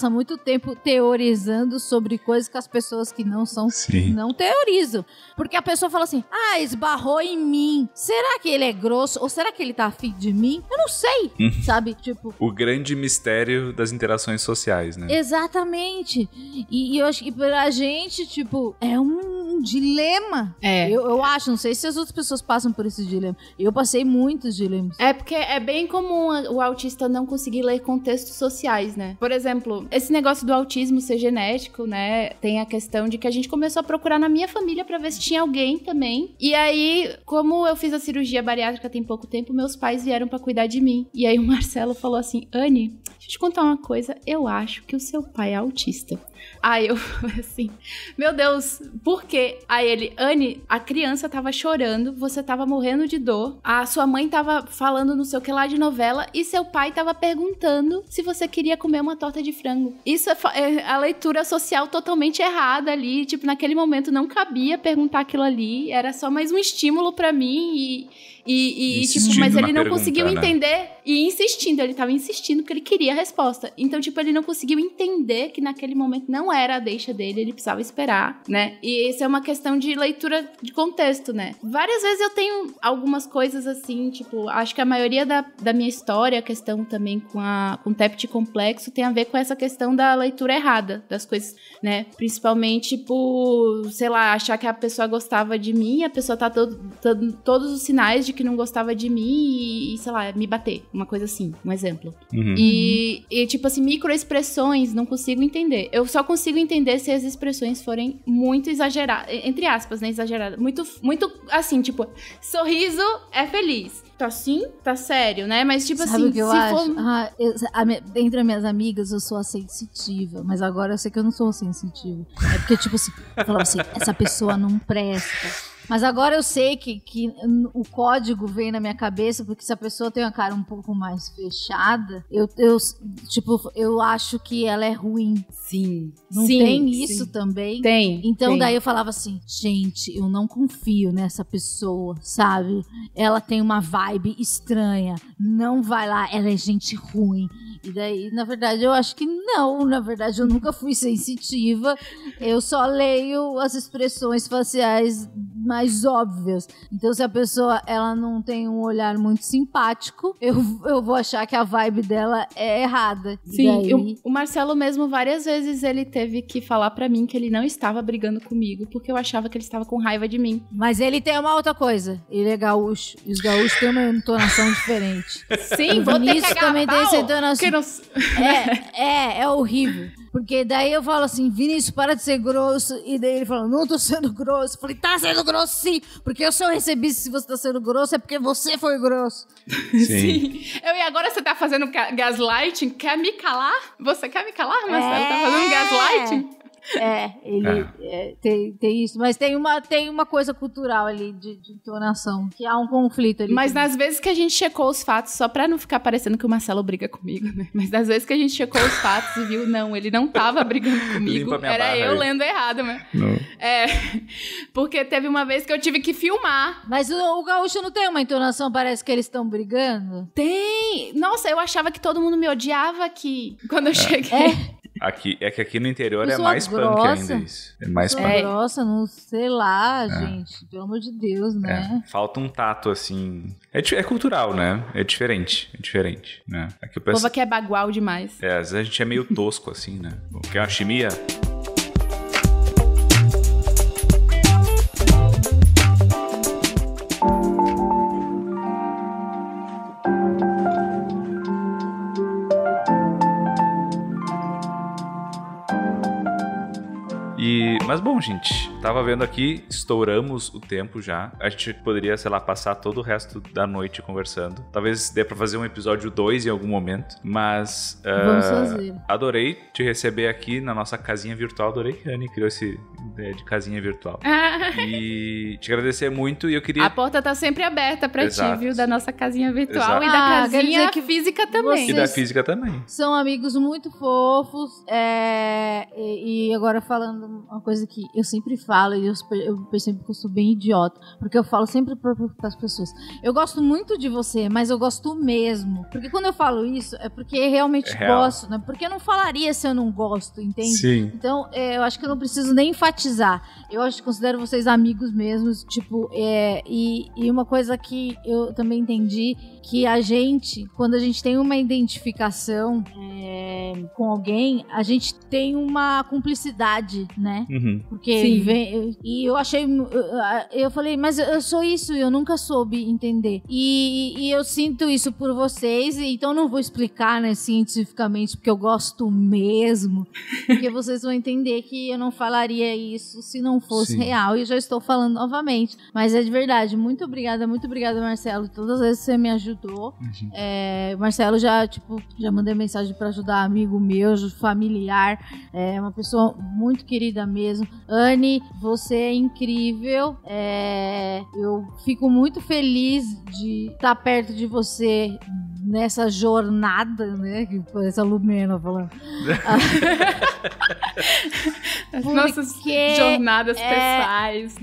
muito tempo teorizando sobre coisas que as pessoas que não são, não teorizam. Porque a pessoa fala assim, esbarrou em mim. Será que ele é grosso? Ou será que ele tá afim de mim? Eu não sei, sabe? Tipo... O grande mistério das interações sociais, né? Exatamente. E eu acho que pra gente, tipo, é um dilema. Eu acho, não sei se as outras pessoas passam por esse dilema. Eu passei muitos dilemas. É porque é bem comum o autista não conseguir ler contextos sociais, né? Por exemplo, esse negócio do autismo ser genético, né? Tem a questão de que a gente começou a procurar na minha família pra ver se tinha alguém também. E aí, como eu fiz a cirurgia bariátrica tem pouco tempo, meus pais vieram pra cuidar de mim. E aí o Marcelo falou assim, Anne, deixa eu te contar uma coisa, eu acho que o seu pai é autista. Aí eu falei assim, meu Deus, por quê? Aí ele, Anne, a criança tava chorando, você tava morrendo de dor, a sua mãe tava falando não sei o que lá de novela e seu pai tava perguntando se você queria comer uma torta de frango. Isso é a leitura social totalmente errada ali, tipo, naquele momento não cabia perguntar aquilo ali, era só mais um estímulo pra mim tipo, mas ele não conseguiu entender e insistindo, ele tava insistindo porque ele queria a resposta. Então, tipo, ele não conseguiu entender que naquele momento não era a deixa dele, ele precisava esperar, né? E isso é uma questão de leitura de contexto, né? Várias vezes eu tenho algumas coisas assim, tipo, acho que a maioria da minha história, a questão também com o TEPT complexo, tem a ver com essa questão da leitura errada das coisas, né? Principalmente, tipo, sei lá, achar que a pessoa gostava de mim, a pessoa tá todos os sinais de que não gostava de mim e, sei lá, me bater. Uma coisa assim, um exemplo. E, tipo assim, microexpressões, não consigo entender. Eu só consigo entender se as expressões forem muito exageradas, entre aspas, né, exageradas. Muito, assim, tipo, sorriso é feliz. Tá assim? Tá sério, né? Mas, tipo Sabe assim, o que eu acho? Entre as minhas amigas, eu sou a sensitiva. Mas agora eu sei que eu não sou sensitiva. É porque, tipo assim, eu falava assim, essa pessoa não presta. Mas agora eu sei que o código vem na minha cabeça, porque se a pessoa tem uma cara um pouco mais fechada, eu acho que ela é ruim. Sim. Não tem isso também? Tem. Então tem. Daí eu falava assim, gente, eu não confio nessa pessoa, sabe? Ela tem uma vibe estranha, não vai lá, ela é gente ruim. E daí, na verdade, eu acho que não. Na verdade, eu nunca fui sensitiva. Eu só leio as expressões faciais mais óbvias. Então, se a pessoa ela não tem um olhar muito simpático, eu vou achar que a vibe dela é errada. Sim, daí... o Marcelo mesmo, várias vezes, ele teve que falar pra mim que ele não estava brigando comigo, porque eu achava que ele estava com raiva de mim. Mas ele tem uma outra coisa. Ele é gaúcho. E os gaúchos têm uma entonação diferente. Sim, vou ter que também tem essa entonação. Não... É horrível. Porque daí eu falo assim, Vinícius, para de ser grosso. E daí ele fala, não tô sendo grosso. Eu falei, tá sendo grosso sim. Porque se eu recebi se você tá sendo grosso, é porque você foi grosso. Sim. E agora você tá fazendo gaslighting? Quer me calar? Você quer me calar, Marcelo? Tá fazendo gaslighting? Tem isso. Mas tem uma coisa cultural ali de entonação, que há um conflito ali. Mas nas vezes que a gente checou os fatos, só pra não ficar parecendo que o Marcelo briga comigo, né? Mas nas vezes que a gente checou os fatos e viu, não, ele não tava brigando comigo. Era eu lendo errado, né? Porque teve uma vez que eu tive que filmar. Mas o gaúcho não tem uma entonação, parece que eles estão brigando? Tem! Nossa, eu achava que todo mundo me odiava aqui, quando eu cheguei. Aqui no interior é mais grossa, punk ainda isso. É mais punk. Grossa, não sei lá, gente. Pelo amor de Deus, né? Falta um tato, assim. É cultural, né? É diferente, né? Aqui o povo aqui é bagual demais. Às vezes a gente é meio tosco, assim, né? Quer uma chimia? Mas bom, gente, tava vendo aqui, estouramos o tempo já. A gente poderia, sei lá, passar todo o resto da noite conversando. Talvez dê pra fazer um episódio 2 em algum momento. Mas vamos fazer. Adorei te receber aqui na nossa casinha virtual. Adorei que a Anny criou essa ideia de casinha virtual. E te agradecer muito. E eu queria... A porta tá sempre aberta pra ti, viu? Da nossa casinha virtual. Exato. E da casinha física também. E da física também. São amigos muito fofos. E agora falando uma coisa que eu sempre falo, e eu percebo que eu sou bem idiota, porque eu falo sempre para as pessoas, eu gosto muito de você, mas eu gosto mesmo, porque quando eu falo isso, é porque realmente gosto, né? Porque eu não falaria se eu não gosto, entende? Sim. Então, eu acho que eu não preciso nem enfatizar, eu acho que considero vocês amigos mesmos, tipo, e uma coisa que eu também entendi, que a gente, quando a gente tem uma identificação com alguém, a gente tem uma cumplicidade, né? Uhum. Porque e eu achei, eu falei, mas eu sou isso, eu nunca soube entender. E eu sinto isso por vocês, então não vou explicar, né, cientificamente, porque eu gosto mesmo, porque vocês vão entender que eu não falaria isso se não fosse real, e já estou falando novamente. Mas é de verdade, muito obrigada, Marcelo, todas as vezes que você me ajudou. Marcelo já mandei mensagem pra ajudar amigo meu, familiar, uma pessoa muito querida mesmo. Anny, você é incrível. Eu fico muito feliz de estar perto de você nessa jornada, né? Que parece a Lumena falando. As nossas jornadas pessoais.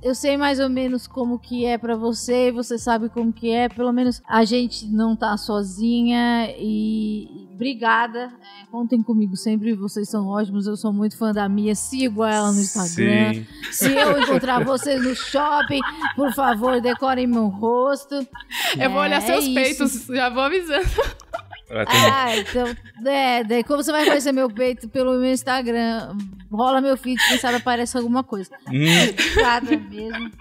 Eu sei mais ou menos como que é pra você, você sabe como que é, pelo menos a gente não tá sozinha e obrigada, contem comigo sempre, vocês são ótimos, eu sou muito fã da Mia, sigo ela no Instagram. Sim. Se eu encontrar vocês no shopping, por favor, decorem meu rosto. Eu vou olhar seus peitos, já vou avisando. Então, daí como você vai conhecer meu peito pelo meu Instagram? Rola meu feed, quem sabe aparece alguma coisa. Obrigada mesmo.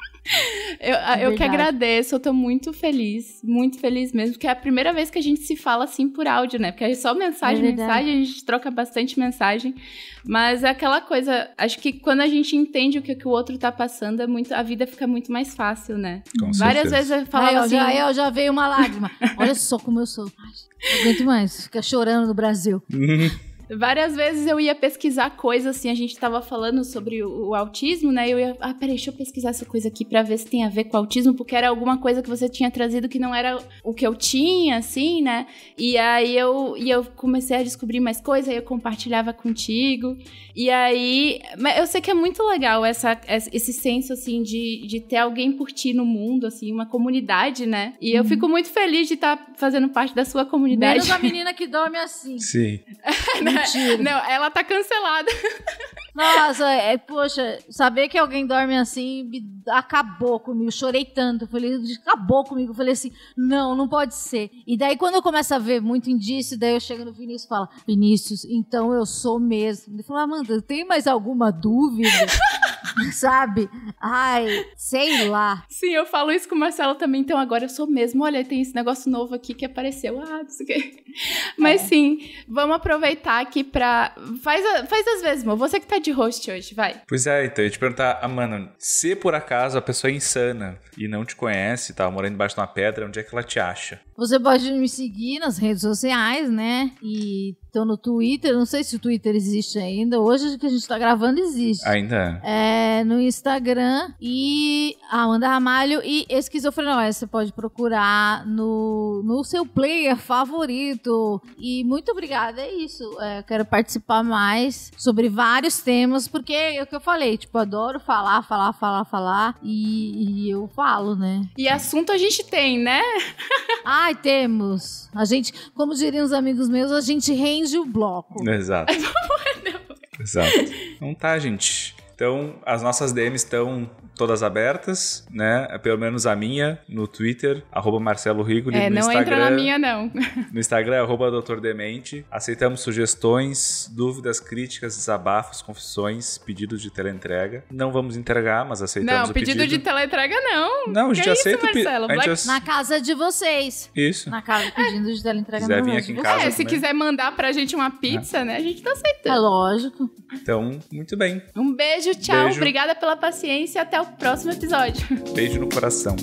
Eu que agradeço, eu tô muito feliz mesmo, porque é a primeira vez que a gente se fala assim por áudio, né? Porque é só mensagem, a gente troca bastante mensagem, mas é aquela coisa, acho que quando a gente entende o que o outro tá passando, a vida fica muito mais fácil, né? Várias vezes eu falava assim... Já veio uma lágrima. Olha só como eu sou. Não aguento mais, fica chorando no Brasil. Várias vezes eu ia pesquisar coisas, assim, a gente tava falando sobre o autismo, né? Eu ia, peraí, deixa eu pesquisar essa coisa aqui pra ver se tem a ver com o autismo, porque era alguma coisa que você tinha trazido que não era o que eu tinha, assim, né? E aí eu comecei a descobrir mais coisas, aí eu compartilhava contigo. E aí, mas eu sei que é muito legal esse senso, assim, de ter alguém por ti no mundo, assim, uma comunidade, né? E eu fico muito feliz de estar fazendo parte da sua comunidade. Menos a menina que dorme assim. Sim. Mentira. Não, ela tá cancelada. Nossa, poxa, saber que alguém dorme assim acabou comigo. Chorei tanto. Falei, acabou comigo. Falei assim, não pode ser. E daí, quando eu começo a ver muito indício, daí eu chego no Vinícius e falo, Vinícius, então eu sou mesmo. Ele falou, Amanda, tem mais alguma dúvida? Sabe? Ai, sei lá. Sim, eu falo isso com o Marcelo também, então agora eu sou mesmo. Olha, tem esse negócio novo aqui que apareceu. Não sei o quê. Mas sim, vamos aproveitar aqui pra... Faz às vezes, amor. Você que tá de host hoje, vai. Pois é, então eu ia te perguntar, Amanda, se por acaso a pessoa é insana e não te conhece, tá morando embaixo de uma pedra, onde é que ela te acha? Você pode me seguir nas redes sociais, né? E estão no Twitter, não sei se o Twitter existe ainda, hoje que a gente tá gravando existe. Ainda é. No Instagram e Amanda Ramalho e Esquizofrenóia. Você pode procurar no seu player favorito. E muito obrigada, é isso. Eu quero participar mais sobre vários temas, porque é o que eu falei, tipo, adoro falar e eu falo, né? E assunto a gente tem, né? Ai, temos. A gente, como diriam os amigos meus, a gente rende o bloco. Exato. Exato. Então tá, gente. Então, as nossas DMs estão todas abertas, né? Pelo menos a minha, no Twitter, @MarceloRigoli, no não Instagram. Entra na minha, não. No Instagram, @DrDemente. Aceitamos sugestões, dúvidas, críticas, desabafos, confissões, pedidos de teleentrega. Não vamos entregar, mas aceitamos o pedido. Não, pedido de teleentrega não. Não, a gente aceita o Marcelo? Na casa de vocês. Isso. Na casa, pedindo de teleentrega. Se quiser vir aqui em casa. Se quiser mandar pra gente uma pizza, né? A gente tá aceitando. É lógico. Então, muito bem. Um beijo, tchau. Obrigada pela paciência e até o próximo episódio. Beijo no coração.